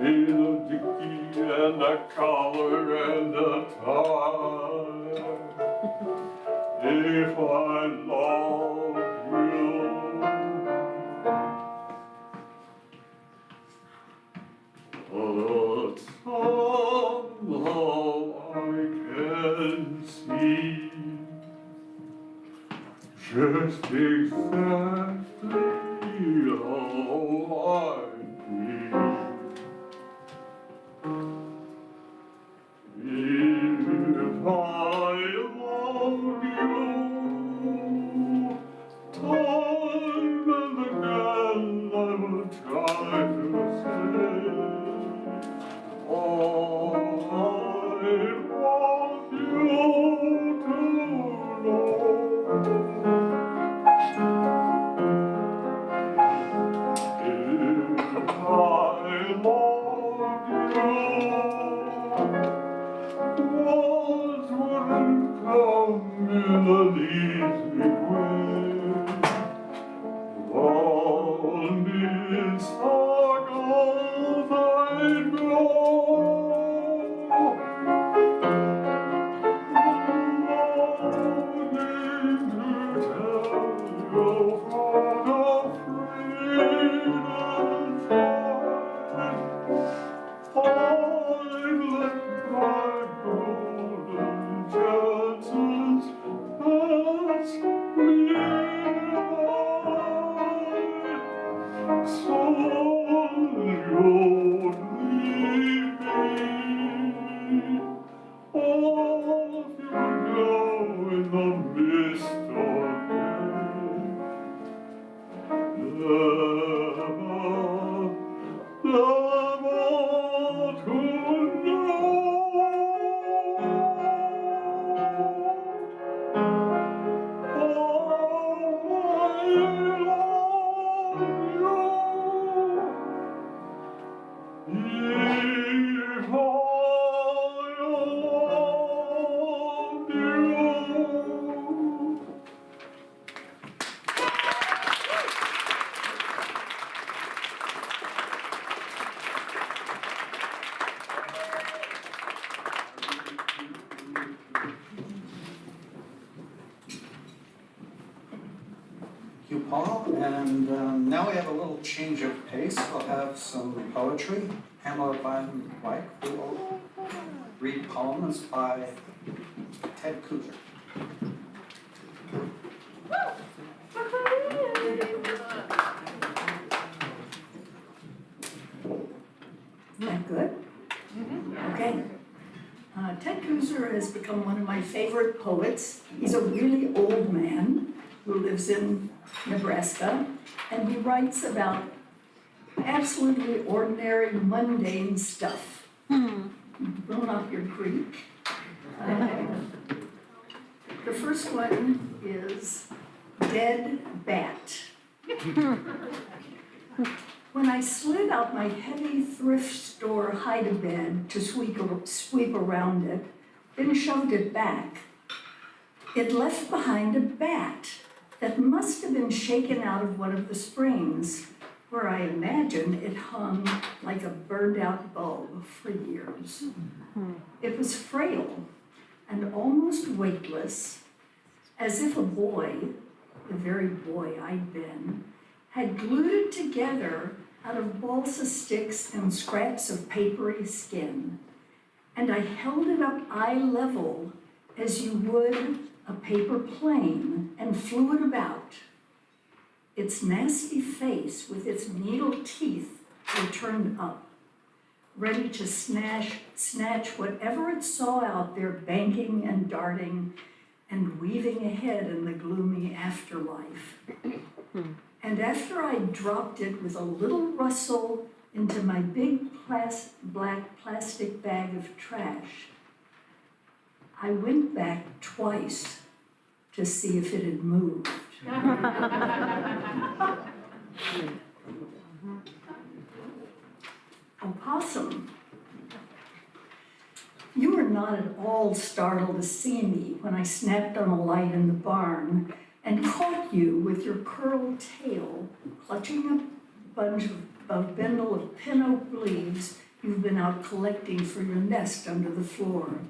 in a dicky and a collar and a tie. If I love you, but somehow I can see just exactly how I'd be. If I loved you, time and again I will try to say, oh, I want you to know. If I loved you, words wouldn't Paul, and now we have a little change of pace. We'll have some poetry. Pamela Van Wyk, who will read poems by Ted Kooser. Is that good? Okay. Ted Kooser has become one of my favorite poets. He's a really old man who lives in Nebraska, and he writes about absolutely ordinary, mundane stuff. Blown up your creek. The first one is Dead Bat. When I slid out my heavy thrift store hide-a-bed to sweep around it, then shoved it back, it left behind a bat that must have been shaken out of one of the springs, where I imagine it hung like a burned-out bulb for years. It was frail and almost weightless, as if a boy, the very boy I'd been, had glued it together out of balsa sticks and scraps of papery skin. And I held it up eye level as you would a paper plane and flew it about. Its nasty face with its needle teeth were turned up, ready to snatch whatever it saw out there banking and darting and weaving ahead in the gloomy afterlife. And after I dropped it with a little rustle into my big black plastic bag of trash, I went back twice to see if it had moved. Opossum. You were not at all startled to see me when I snapped on a light in the barn and caught you with your curled tail, clutching a bundle of pin oak leaves you've been out collecting for your nest under the floor.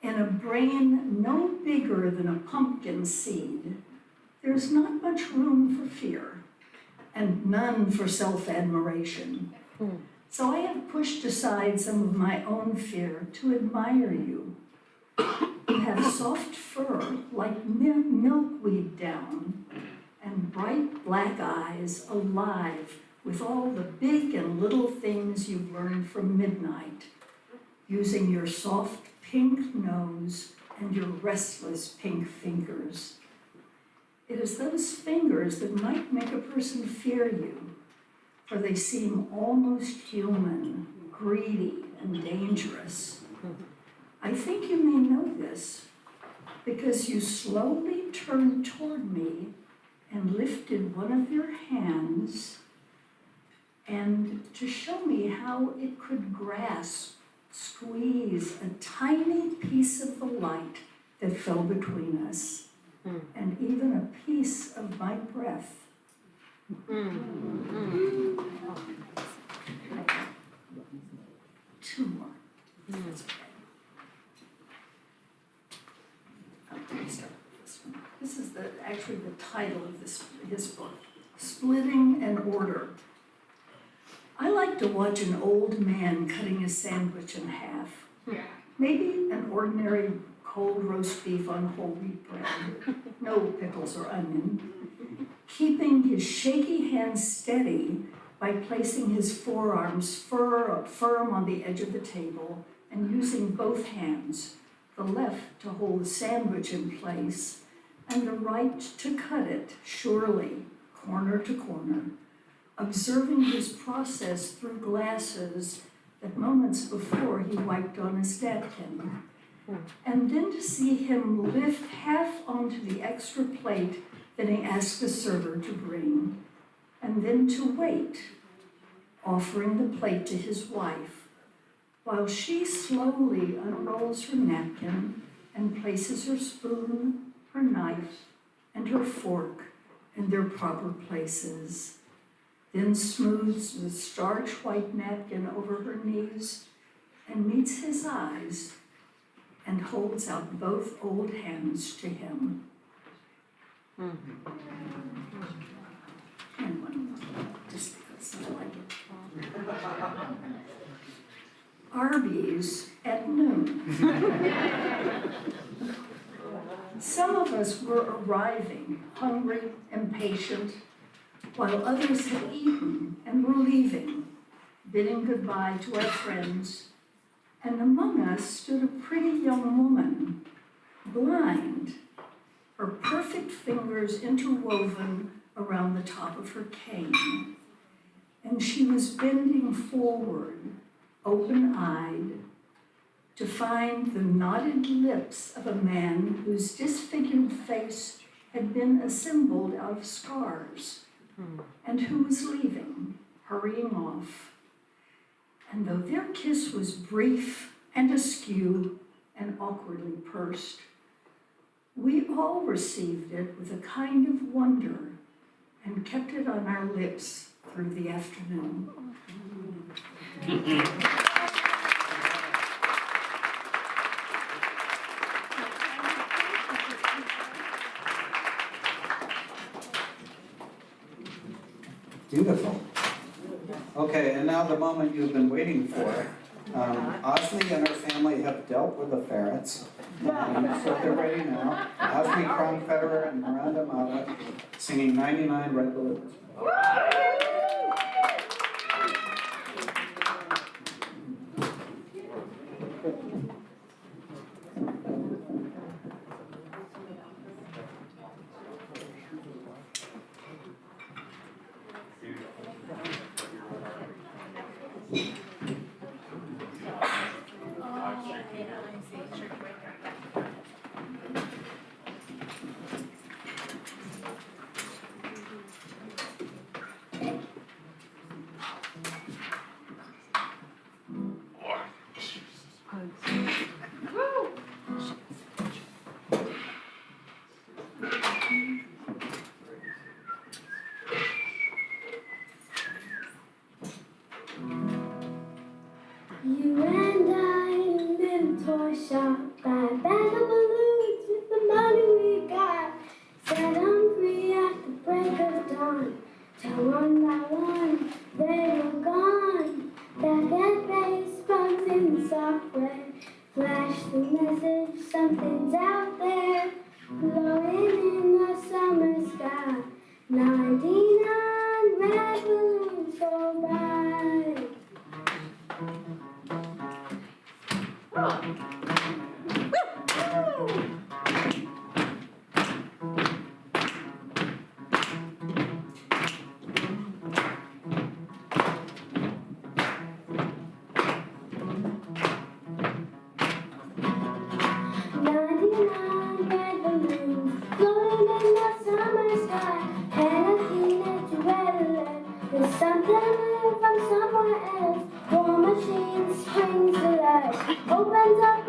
In a brain no bigger than a pumpkin seed, there's not much room for fear, and none for self-admiration. So I have pushed aside some of my own fear to admire you. You have soft fur like milkweed down, and bright black eyes alive with all the big and little things you've learned from midnight, using your soft pink nose and your restless pink fingers. It is those fingers that might make a person fear you, for they seem almost human, greedy, and dangerous. I think you may know this because you slowly turned toward me and lifted one of your hands and to show me how it could squeeze a tiny piece of the light that fell between us, and even a piece of my breath. Two more. That's okay. Let me start with this one. This is actually the title of his book, Splitting an Order. I like to watch an old man cutting a sandwich in half. Maybe an ordinary cold roast beef on whole wheat bread, no pickles or onion, keeping his shaky hands steady by placing his forearms firm on the edge of the table and using both hands, the left to hold the sandwich in place and the right to cut it surely, corner to corner, observing his process through glasses that moments before he wiped on his napkin, and then to see him lift half onto the extra plate that he asked the server to bring, and then to wait, offering the plate to his wife, while she slowly unrolls her napkin and places her spoon, her knife, and her fork in their proper places, then smooths the starch white napkin over her knees and meets his eyes and holds out both old hands to him. And one, just because I like it. Arby's at noon. Some of us were arriving, hungry, impatient, while others had eaten and were leaving, bidding goodbye to our friends. And among us stood a pretty young woman, blind, her perfect fingers interwoven around the top of her cane. And she was bending forward, open-eyed, to find the knotted lips of a man whose disfigured face had been assembled out of scars, and who was leaving, hurrying off. And though their kiss was brief and askew and awkwardly pursed, we all received it with a kind of wonder and kept it on our lips through the afternoon. Beautiful. Okay, and now the moment you've been waiting for. Osmi and her family have dealt with the ferrets, so they're ready now. Osmi Kronfederer and Miranda Mata singing 99 Red Balloons. You and I in a toy shop, buy a bag of balloons with the money we got. Set them free at the break of dawn. Till one by one they were gone. Back at base, bugs in the software. Flash the message, something's out there. Glowing in the summer sky. 99 red balloons go by. There's something from somewhere else. War machine springs to life, opens up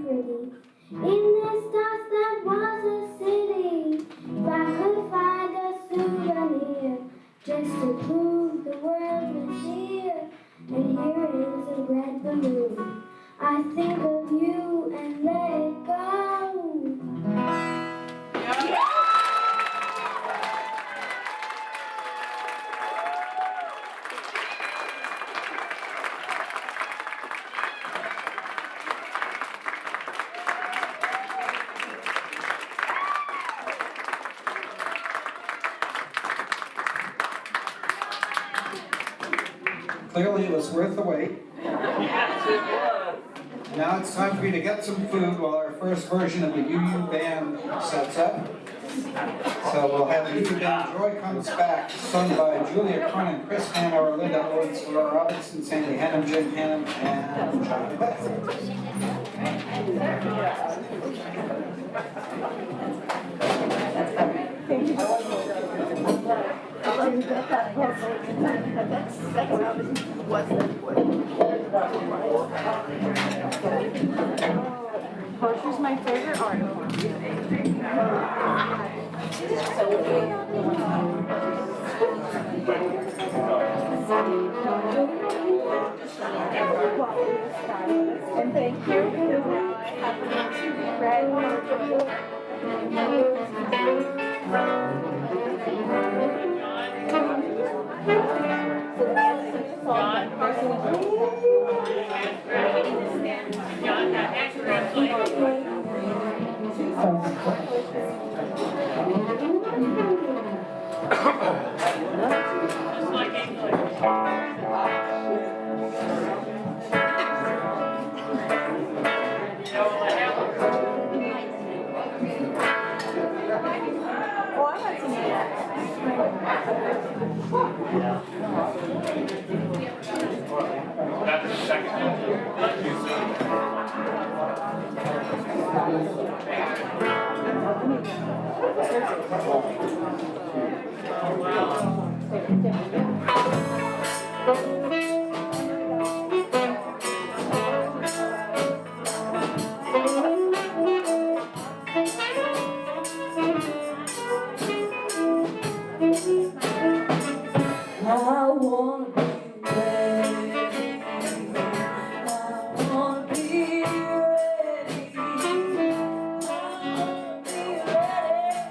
pretty. In this dust that was a city, if I could find a souvenir, just to prove the world was here, and here is a red balloon. I think of you and let it go. Clearly it was worth the wait. Now it's time for you to get some food while our first version of the UU band sets up. So we'll have the UU band Joy Comes Back, sung by Julia Cronin, Chris Hanauer, Linda Owens, Laura Robinson, Sandy Hannum, Jim Hannum, and Johnny Beth. Poetry's my favorite art And thank you. That's the second. I wanna be ready. I wanna be ready. I wanna be ready.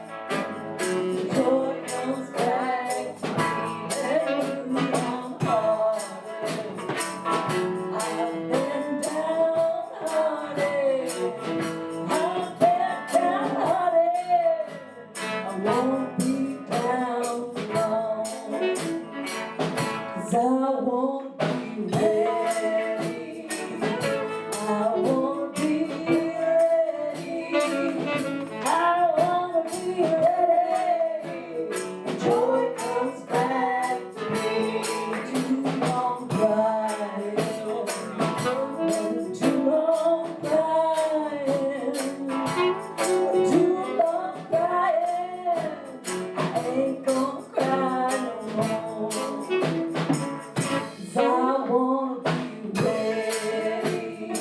Joy comes back to me every long hearted. I've been downhearted. I've been downhearted. I won't be down for long. 'Cause I wanna be ready. I wanna be ready. I wanna be ready. Joy comes back to me. Too long crying. Too long crying. Too long crying. I ain't gonna cry no more. 'Cause I wanna be ready.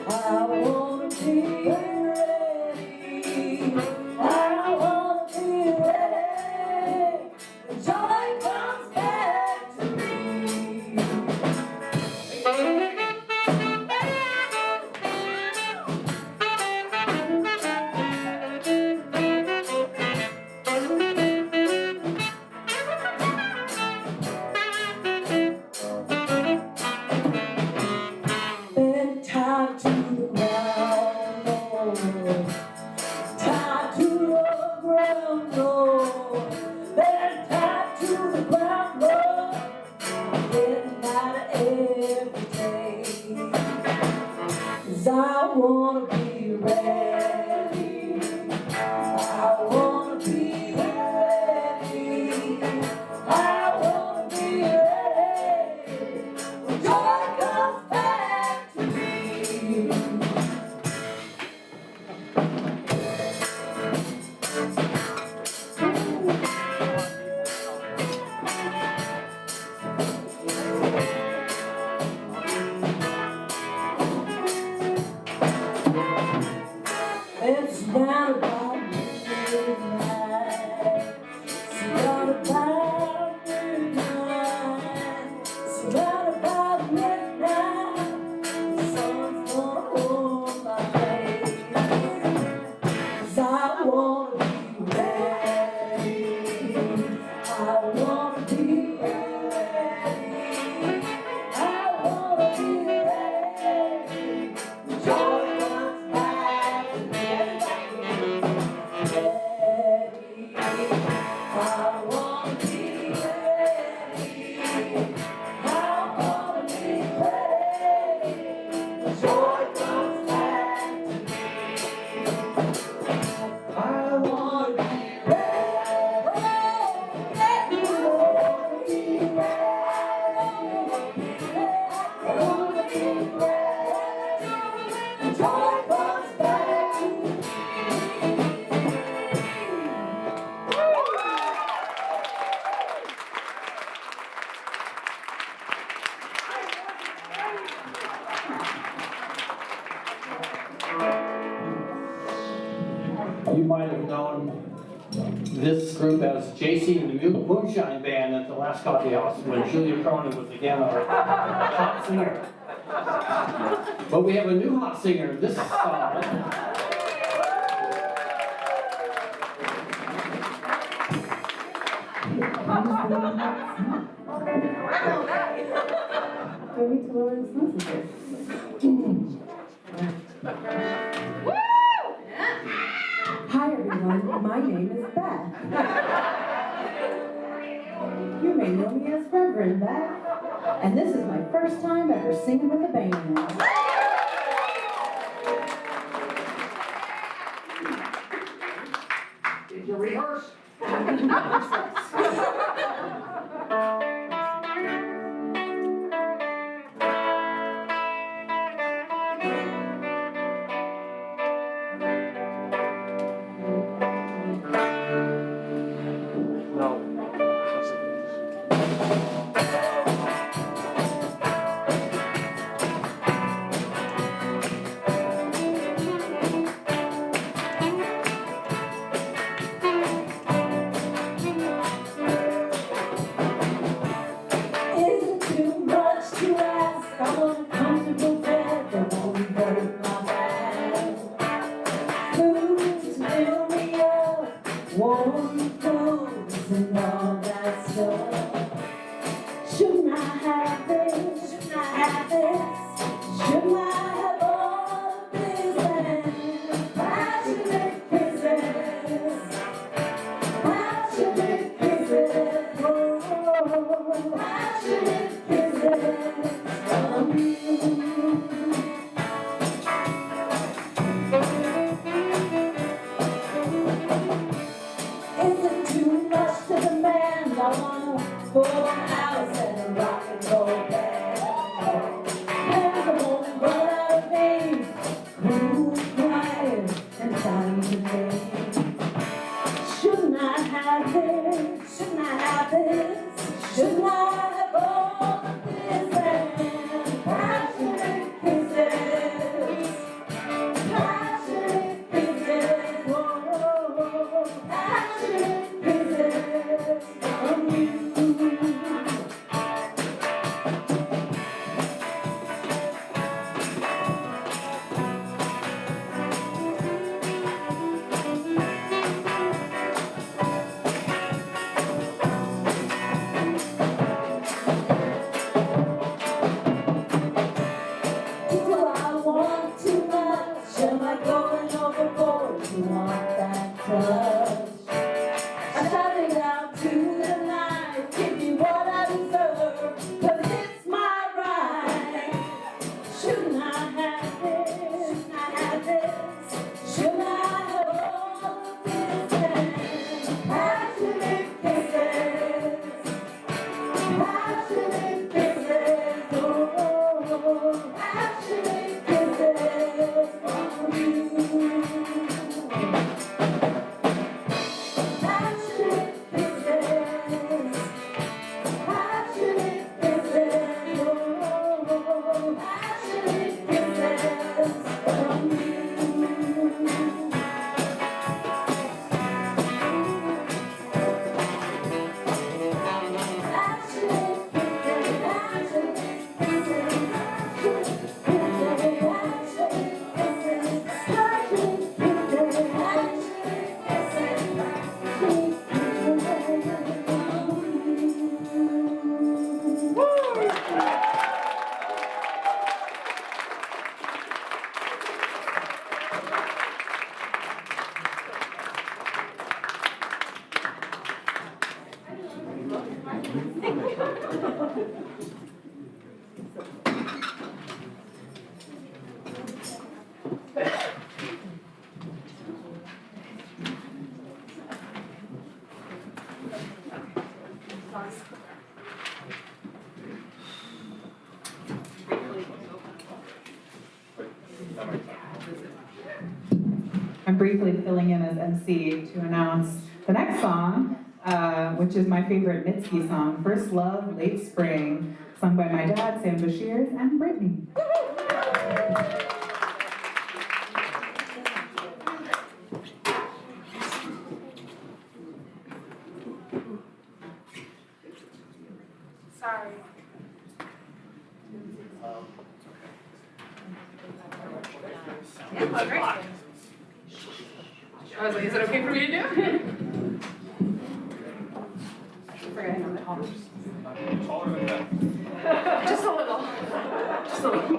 I wanna be ready. I wanna be ready. When joy comes back to me. Been tied to the ground, Lord. Tied to the ground, Lord. Been tied to the ground, Lord. Getting out of every day. 'Cause I wanna be ready. I wanna be ready. I wanna be ready. When joy comes back to me. It's not about midnight. It's not about midnight. It's not about midnight. The sun's gonna hold my face. 'Cause I wanna be ready. I wanna be ready. I wanna be ready. The joy comes back to me. Ready. I wanna be ready. I wanna be ready. The joy comes back to me. I wanna be ready. I wanna be ready. The joy comes back to me. You might have known this group as JC and the Moonshine Band at the last coffee house when Julia Cronin was again our hot singer. But we have a new hot singer this song. Do we need to lower this noise here? Hi everyone, my name is Beth. You may know me as Reverend Beth, and this is my first time ever singing with a band. Did you rehearse? No. I'm briefly filling in as MC to announce the next song, which is my favorite Mitski song, First Love, Late Spring, sung by my dad, Sam Bashir, and Britney. Sorry. Yeah, it's great. I was like, is it okay for me to do? Forgetting I'm taller. Taller than that. Just a little. Just a little.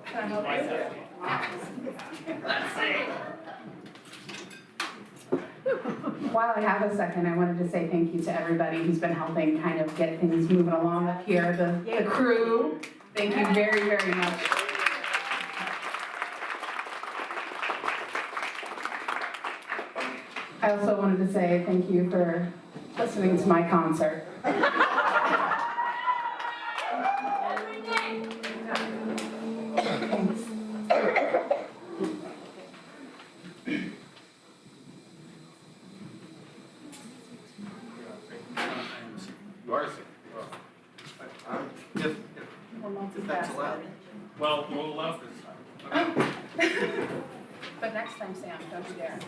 Can I help you? Let's see. While I have a second, I wanted to say thank you to everybody who's been helping kind of get things moving along up here, the crew. Thank you very, very much. I also wanted to say thank you for listening to my concert. Thanks. You are sick. If that's allowed. Well, we'll allow this time. But next time, Sam, don't you dare.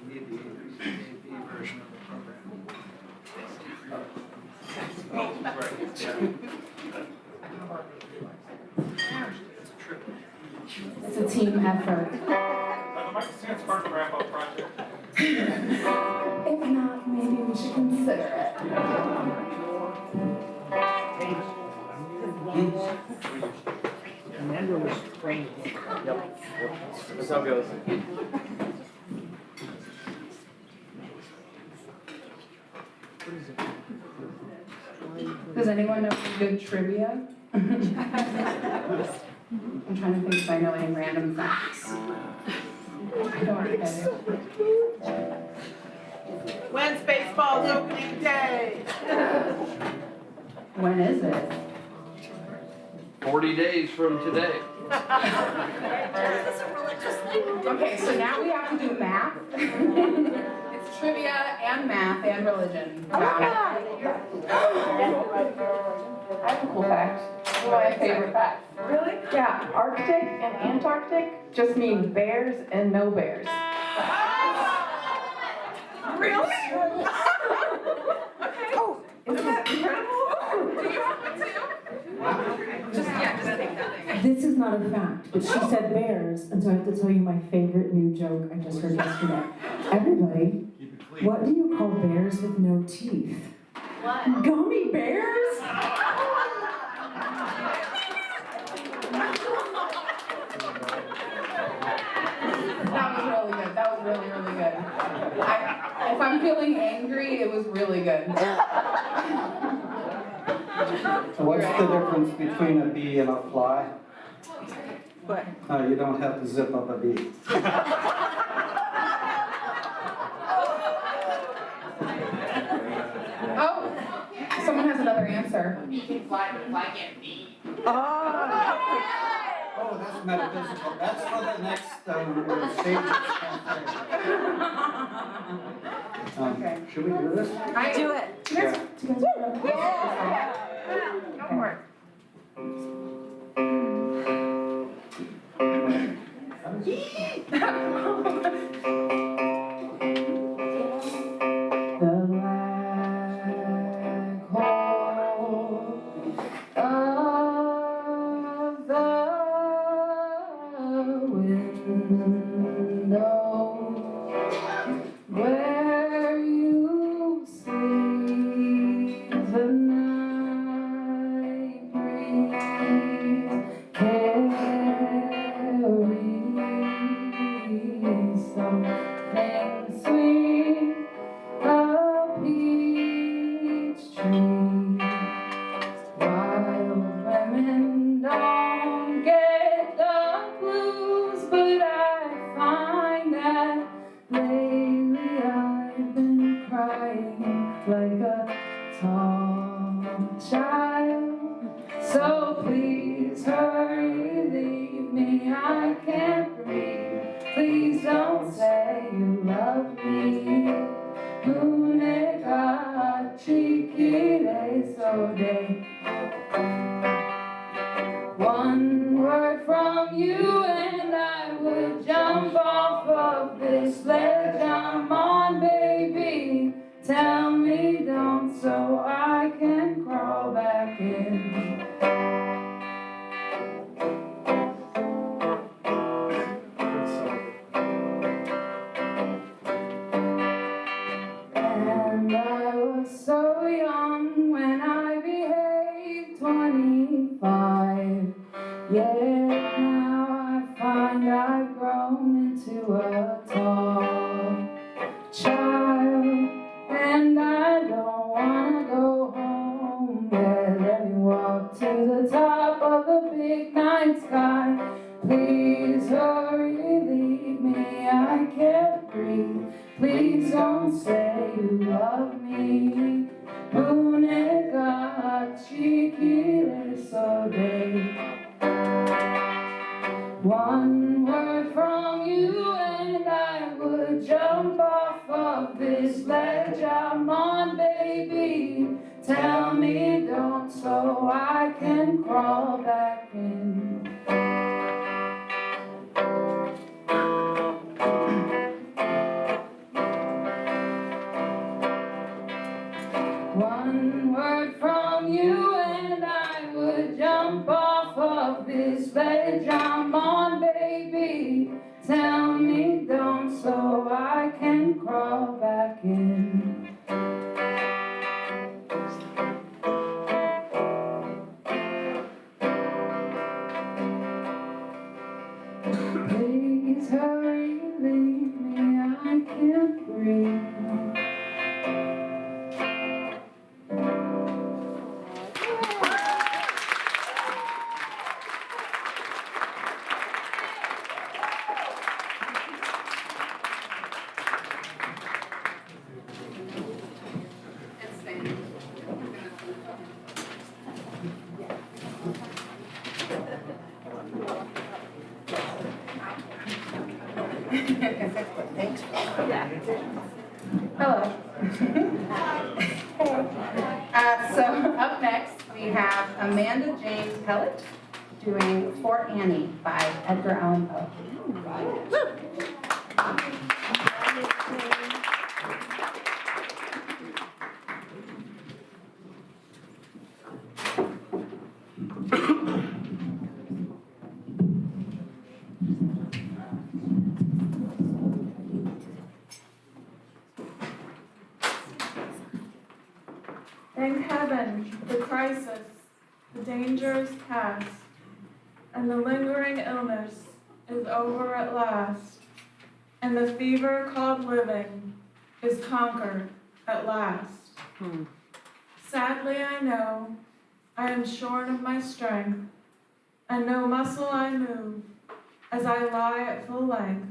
Need the AV version of the program. Oh, right. It's a team effort. I'd like to see it's part of the wrap-up project. If not, maybe we should consider it. Amanda was trained. Yep. That's how it goes. Does anyone know any good trivia? I'm trying to think if I know any random facts. I don't think I do. When's baseball's opening day? When is it? 40 days from today. Okay, so now we have to do math. It's trivia and math and religion. Oh my God. I have a cool fact. One of my favorite facts. Really? Yeah, Arctic and Antarctic just mean bears and no bears. Really? Okay. Oh, isn't that incredible? Do you have one too? Just take that thing. This is not a fact, but she said bears, and so I have to tell you my favorite new joke I just heard yesterday. Everybody, what do you call bears with no teeth? What? Gummy bears? That was really good. That was really, really good. If I'm feeling angry, it was really good. So what's the difference between a bee and a fly? What? You don't have to zip up a bee. Oh, someone has another answer. Oh, that's metaphysical. That's for the next stage. Okay. Should we do this? Do it. Do you guys Yeah. Go for it. The black hole of the window where you sleep the night breeze carries something sweet, a peach tree. Wild women don't get the blues. can't breathe. Please don't say you love me. Luneka chiquire so day. One word from you and I would jump off of this ledge I'm on, baby. Tell me don't so I can crawl back in. And I was so young when I behaved 25. Yet now I find I've grown into a tall child. And I don't wanna go home. Yeah, let me walk to the top of the big night sky. Please hurry, leave me, I can't breathe. Please don't say you love me. Luneka chiquire so day. One word from you and I would jump off of this ledge I'm on, baby. Tell me don't so I can crawl back in. One word from you and I would jump off of this ledge I'm on, baby. Tell me don't so I can crawl back in. Please hurry, leave me, I can't breathe. Thanks. Hello. So up next, we have Amanda James Pellet doing For Annie by Edgar Allan Poe. Thank heaven, the crisis, the danger is past, and the lingering illness is over at last, and the fever called living is conquered at last. Sadly, I know I am shorn of my strength, and no muscle I move as I lie at full length.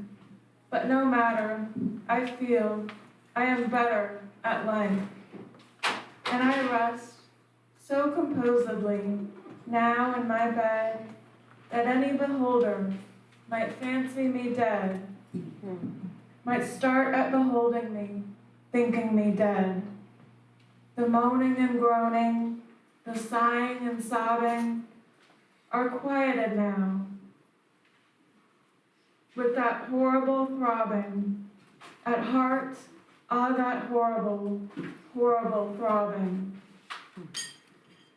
But no matter, I feel I am better at length. And I rest so composedly now in my bed that any beholder might fancy me dead, might start at beholding me, thinking me dead. The moaning and groaning, the sighing and sobbing are quieted now with that horrible throbbing at heart. Ah, that horrible, horrible throbbing.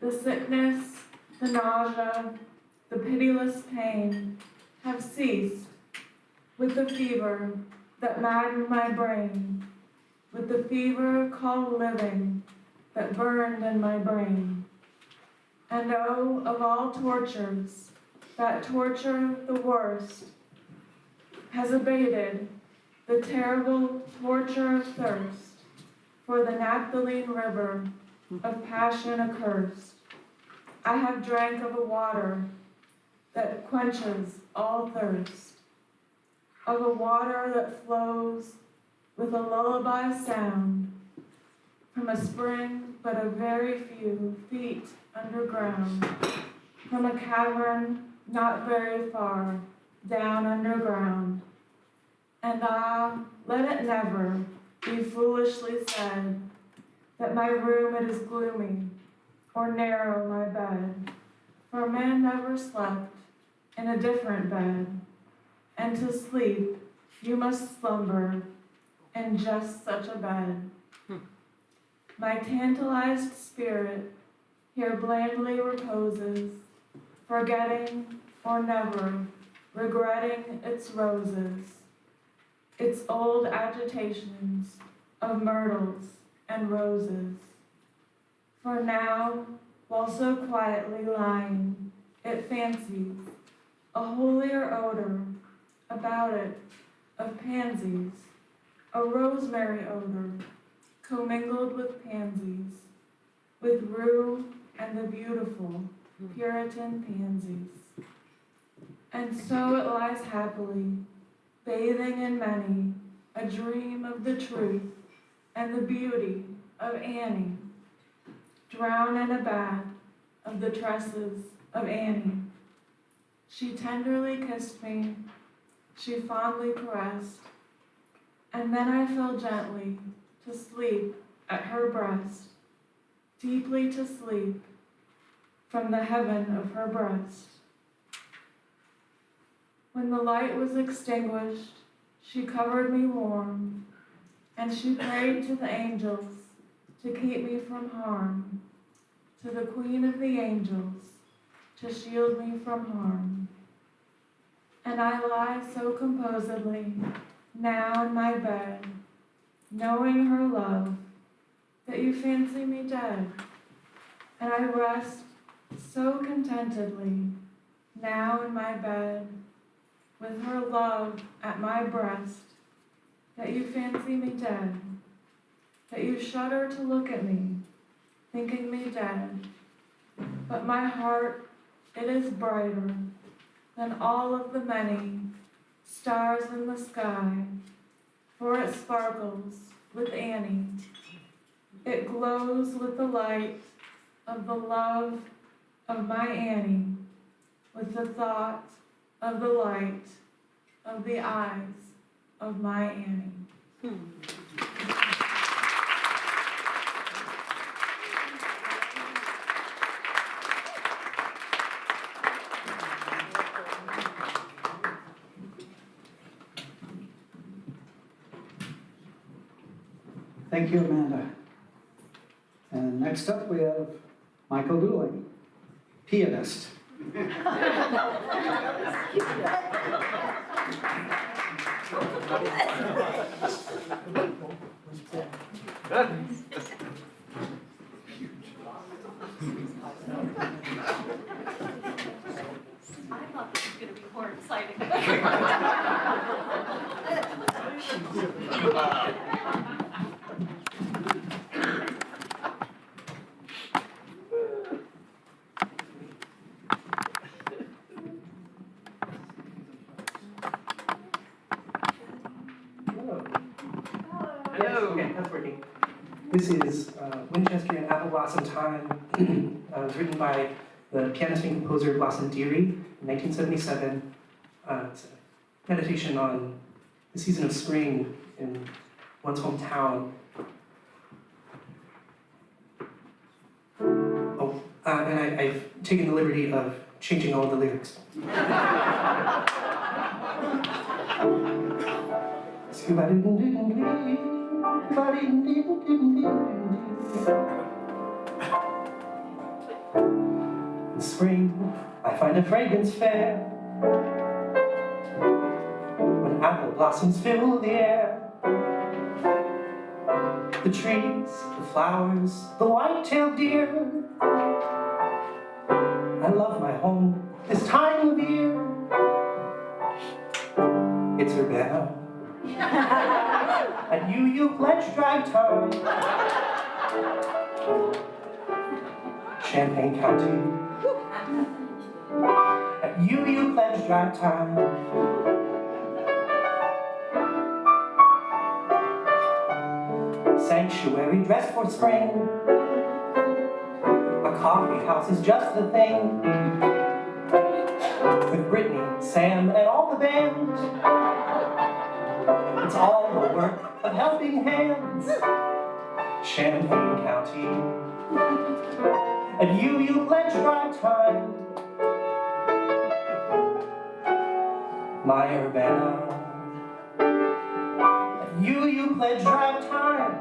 The sickness, the nausea, the pitiless pain have ceased with the fever that maddened my brain, with the fever called living that burned in my brain. And oh, of all tortures, that torture the worst has abated the terrible torture of thirst for the naphthaline river of passion accursed. I have drank of a water that quenches all thirst, of a water that flows with a lullaby sound from a spring but a very few feet underground, from a cavern not very far down underground. And let it never be foolishly said that my room it is gloomy, or narrow my bed, for man never slept in a different bed, and to sleep you must slumber in just such a bed. My tantalized spirit here blandly reposes, forgetting or never regretting its roses, its old agitations of myrtles and roses. For now, while so quietly lying, it fancies a holier odor about it of pansies, a rosemary odor commingled with pansies, with rue and the beautiful Puritan pansies. And so it lies happily, bathing in many a dream of the truth and the beauty of Annie, drowned in a bath of the tresses of Annie. She tenderly kissed me, she fondly caressed, and then I fell gently to sleep at her breast, deeply to sleep from the heaven of her breast. When the light was extinguished, she covered me warm, and she prayed to the angels to keep me from harm, to the Queen of the angels to shield me from harm. And I lie so composedly now in my bed, knowing her love, that you fancy me dead. And I rest so contentedly now in my bed, with her love at my breast, that you fancy me dead, that you shudder to look at me, thinking me dead. But my heart, it is brighter than all of the many stars in the sky, for it sparkles with Annie. It glows with the light of the love of my Annie, with the thought of the light of the eyes of my Annie. Thank you, Amanda. And next up we have Michael Dooling, pianist. I thought this was going to be more exciting. Yes, okay, that's working. This is Winchester and Apple Blossom Time. It was written by the pianist and composer Blossom Deary in 1977. It's a meditation on the season of spring in one's hometown. Oh, and I've taken the liberty of changing all the lyrics. In spring, I find a fragrance fair, when apple blossoms fill the air. The trees, the flowers, the white-tailed deer. I love my home this time of year. It's Urbana. At you pledge drive time. Champaign County. At you pledge drive time. Sanctuary dressed for spring. A coffee house is just the thing. With Britney Sam and all the band. It's all the work of helping hands. Champaign County. And you pledge drive time. My Urbana. And you pledge drive time.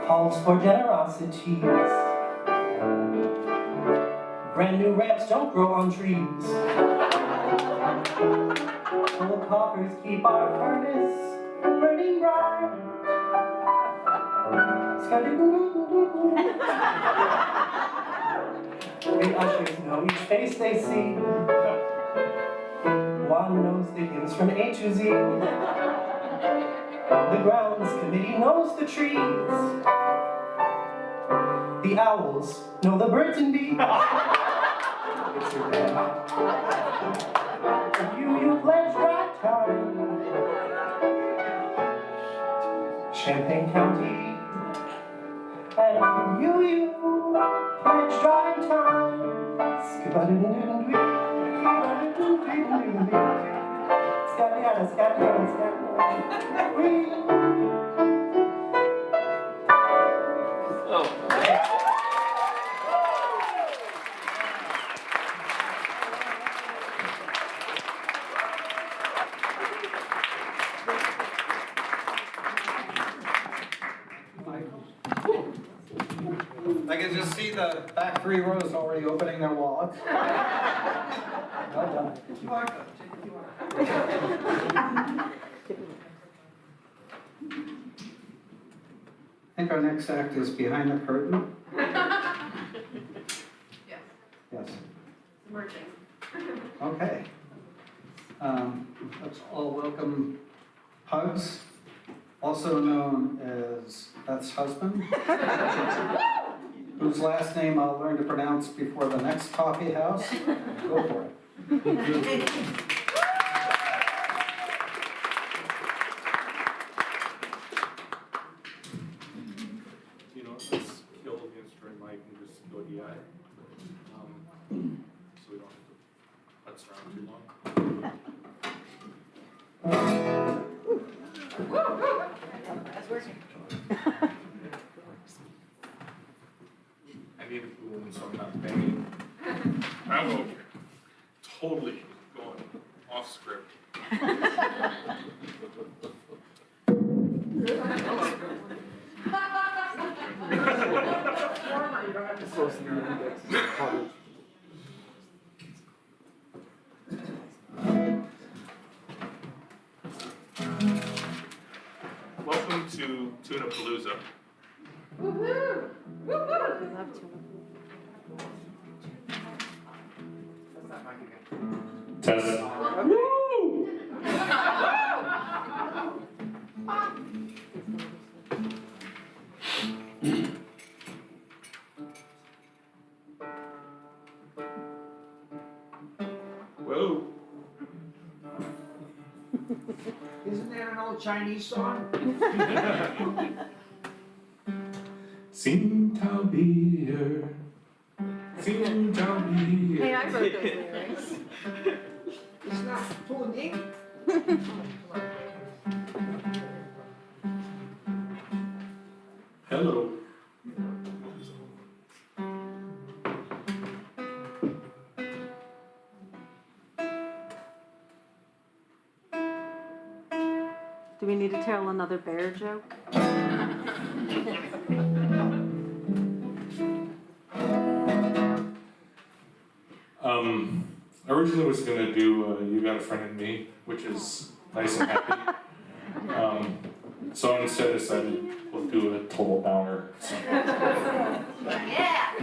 Calls for generosities. Brand new ramps don't grow on trees. Full coffers keep our furnace burning bright. The ushers know each face they see. One knows the hymns from A to Z. The grounds committee knows the trees. The owls know the birds and bees. It's your band. You pledge drive time. Champaign County. And you pledge drive time. I can just see the back 3 rows already opening their wallets. Well done. I think our next act is Behind the Curtain. Yes, Yes. emerging. Okay. Let's all welcome Pugs, also known as Beth's husband, whose last name I'll learn to pronounce before the next coffee house. Go for it. You know, let's kill the instrument mic and just go DI. So we don't have to putz around too long. That's working. I need a boom so I'm not banging. I'm okay. Totally going off script. Welcome to Tuna Palooza. Woohoo! Woohoo! We love tuna. Test. Whoa. Isn't that an old Chinese song? Sing Tao Beer. Sing Tao Beer. Hey, I wrote those lyrics. It's not tuning. Hello. Do we need to tell another bear joke? Originally was gonna do You Got a Friend in Me, which is nice and happy. So instead decided we'll do a total downer. So. Yeah!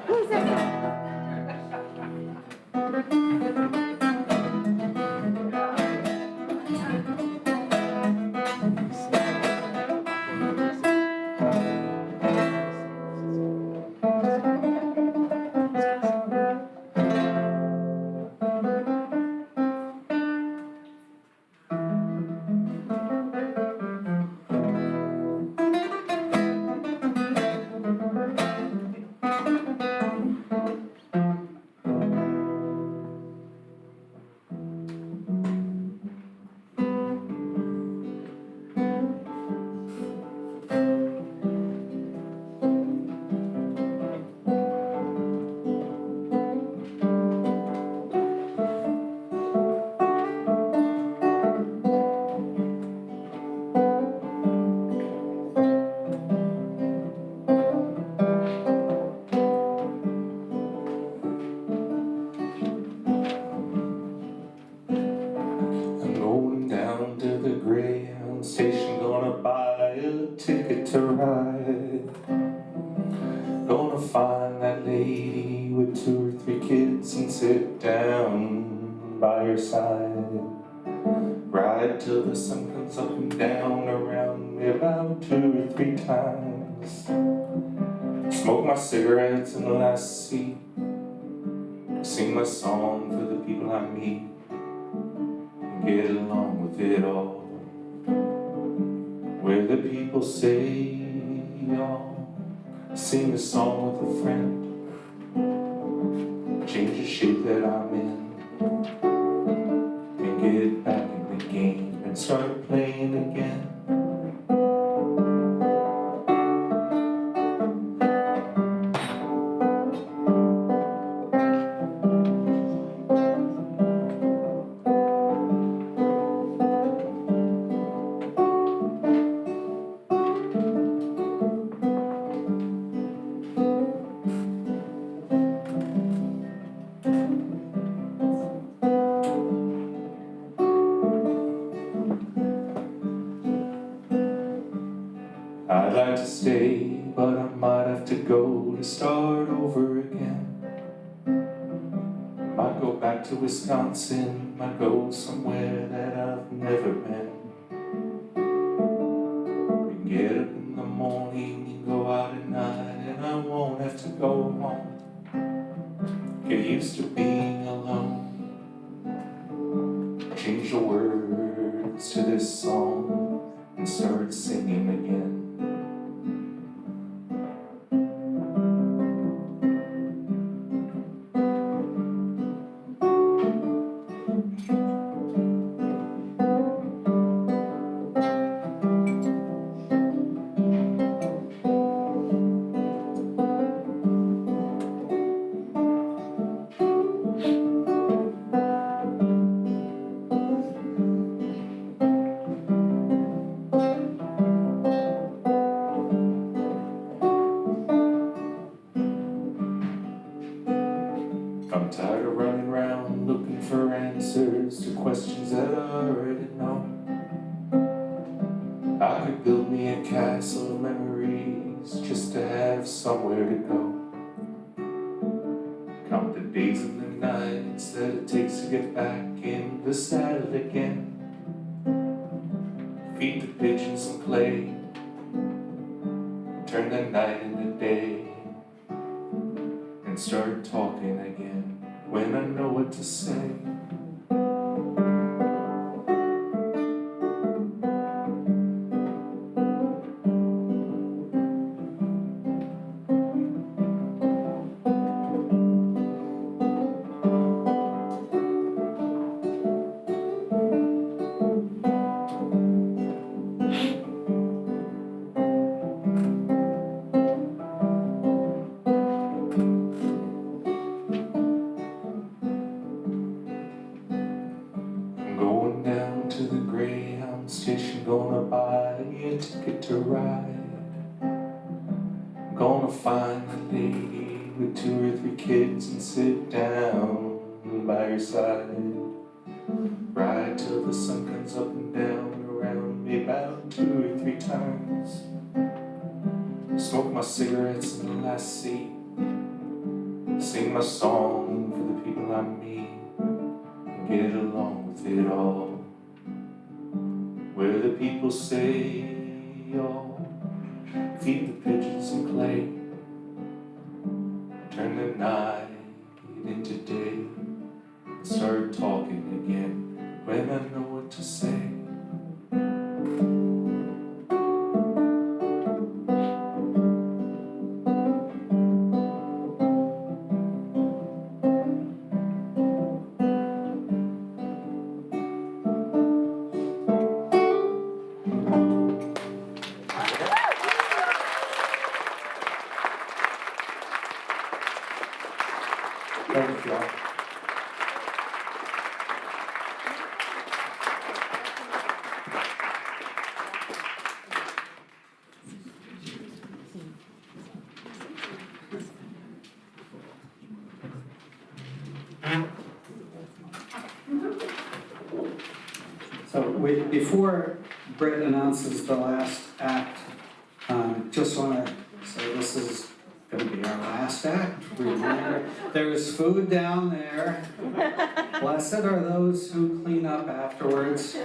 Who's that? to ride. Gonna find that lady with 2 or 3 kids and sit down by her side. Ride till the sun comes up and down around me about 2 or 3 times. Smoke my cigarettes in the last seat. Sing my song for the people I meet. And get along with it all. Where the people say, y'all, sing a song with a friend. Change the shape that I'm in. And get back in the game and start playing again. I'd like to stay, but I might have to go to start over again. Might go back to Wisconsin, might go somewhere that I've never been. We can get up in the morning and go out at night, and I won't have to go home. Get used to being alone. Change the words to this song and start singing again. I'm tired of running around looking for answers to questions that I already know. I could build me a castle of memories just to have somewhere to go. Count the days and the nights that it takes to get back in the saddle again. Feed the pigeons some clay. Turn the night into day. And start talking again when I know what to say. Going down to the Greyhound station, gonna buy me a ticket to ride. Gonna find a lady with 2 or 3 kids and sit down by her side. Ride till the sun comes up and down around me about 2 or 3 times. Smoke my cigarettes in the last seat. Sing my song for the people I meet. And get along with it all. Where the people say, y'all, feed the pigeons some clay. Turn the night into day. And start talking again when I know what to say. Thanks, y'all. So before Britt announces the last act, just want to say this is going to be our last act. Remember, there's food down there. Blessed are those who clean up afterwards.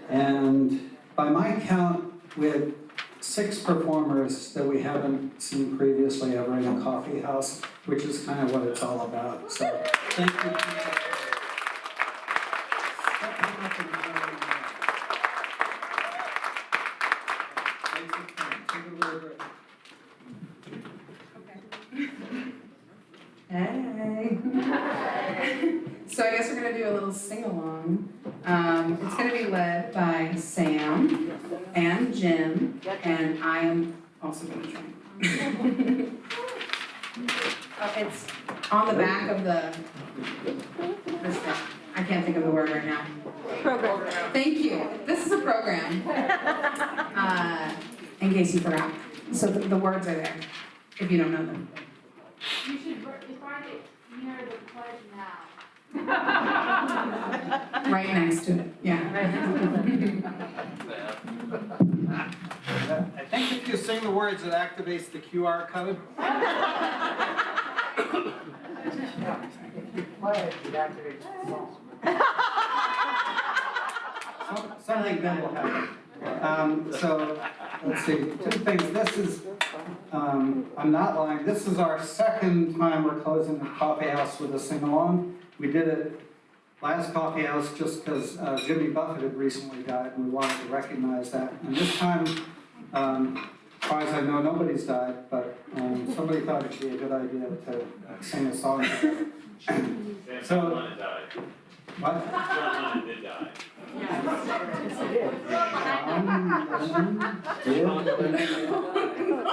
And by my count, we had 6 performers that we haven't seen previously ever in a coffee house, which is kind of what it's all about. So thank you. Hey. So I guess we're gonna do a little sing-along. It's gonna be led by Sam and Jim, and I am also gonna join. It's on the back of this thing. I can't think of the word right now. Program. Thank you. This is a program. In case you forgot. So the words are there, if you don't know them. You should start it near the pledge now. Right next to it, yeah. I think if you sing the words, it activates the QR code. Something good will happen. So, let's see, 2 things. This is, I'm not lying, this is our 2nd time we're closing the coffee house with a sing-along. We did it last coffee house just because Jimmy Buffett had recently died and we wanted to recognize that. And this time, as far as I know, nobody's died, but somebody thought it'd be a good idea to sing a song together. So, what? John did die.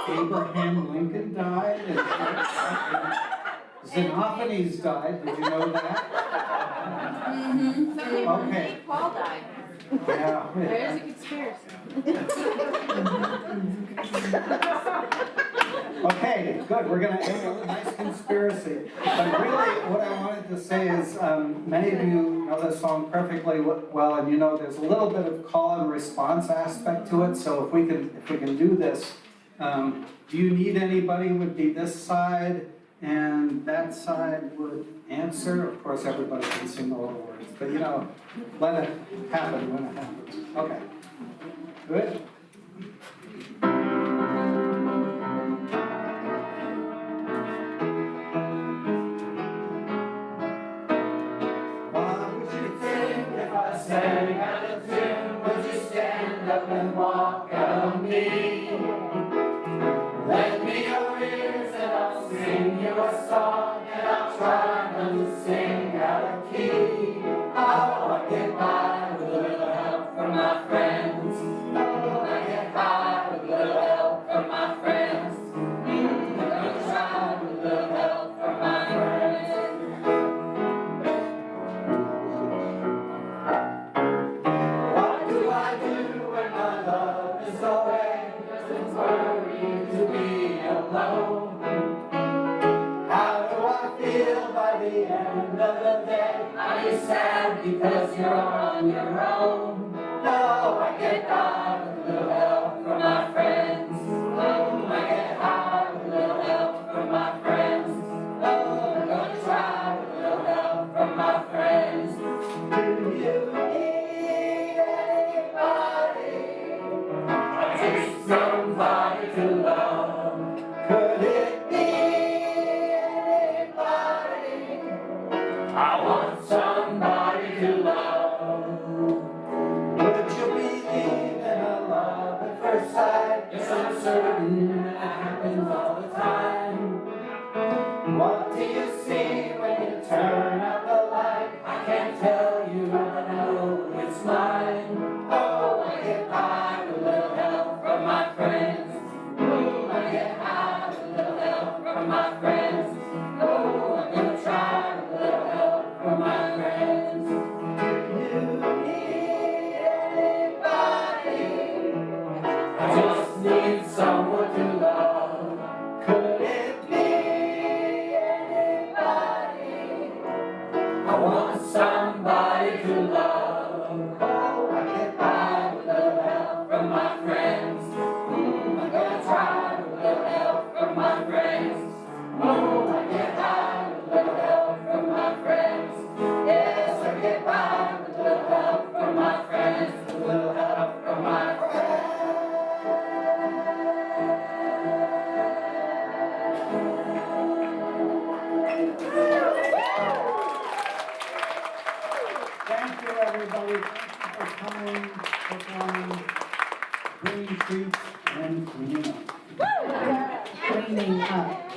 Abraham Lincoln died, and Xenophanes died, did you know that? Okay. Paul died. Yeah. There's a conspiracy. Okay, good, we're gonna have a nice conspiracy. But really, what I wanted to say is, many of you know this song perfectly well, and you know there's a little bit of call and response aspect to it, so if we can do this, do you need anybody would be this side, and that side would answer. Of course, everybody can sing all the words, but you know, let it happen when it happens. Okay, good? Sang out of tune, would you stand up and walk out on me? Lend me your ears and I'll sing you a song, and I'll try not to sing out of key. Oh, I get by with a little help from my friends. Oh, I get by with a little help from my friends. I'm gonna try with a little help from my friends. End of the day, are you sad because you're on your own? No, I get by with a little help from my friends. I get high with a little help from my friends. I'm gonna try with a little help from my friends. Do you need anybody? I need somebody to love. Could it be anybody? I want somebody to love. Would you believe in a love at first sight? Yes, I'm certain that happens all the time. What do you see when you turn out the light? I can't tell you, but I know it's mine. Oh, I get by with a little help from my friends. I get high with a little help from my friends. I'm gonna try with a little help from my friends. streets and cleaning up. Cleaning up.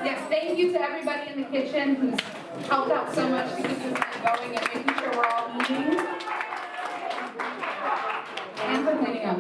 Yes, thank you to everybody in the kitchen who's helped out so much to keep this thing going and making sure we're all eating. And for cleaning up.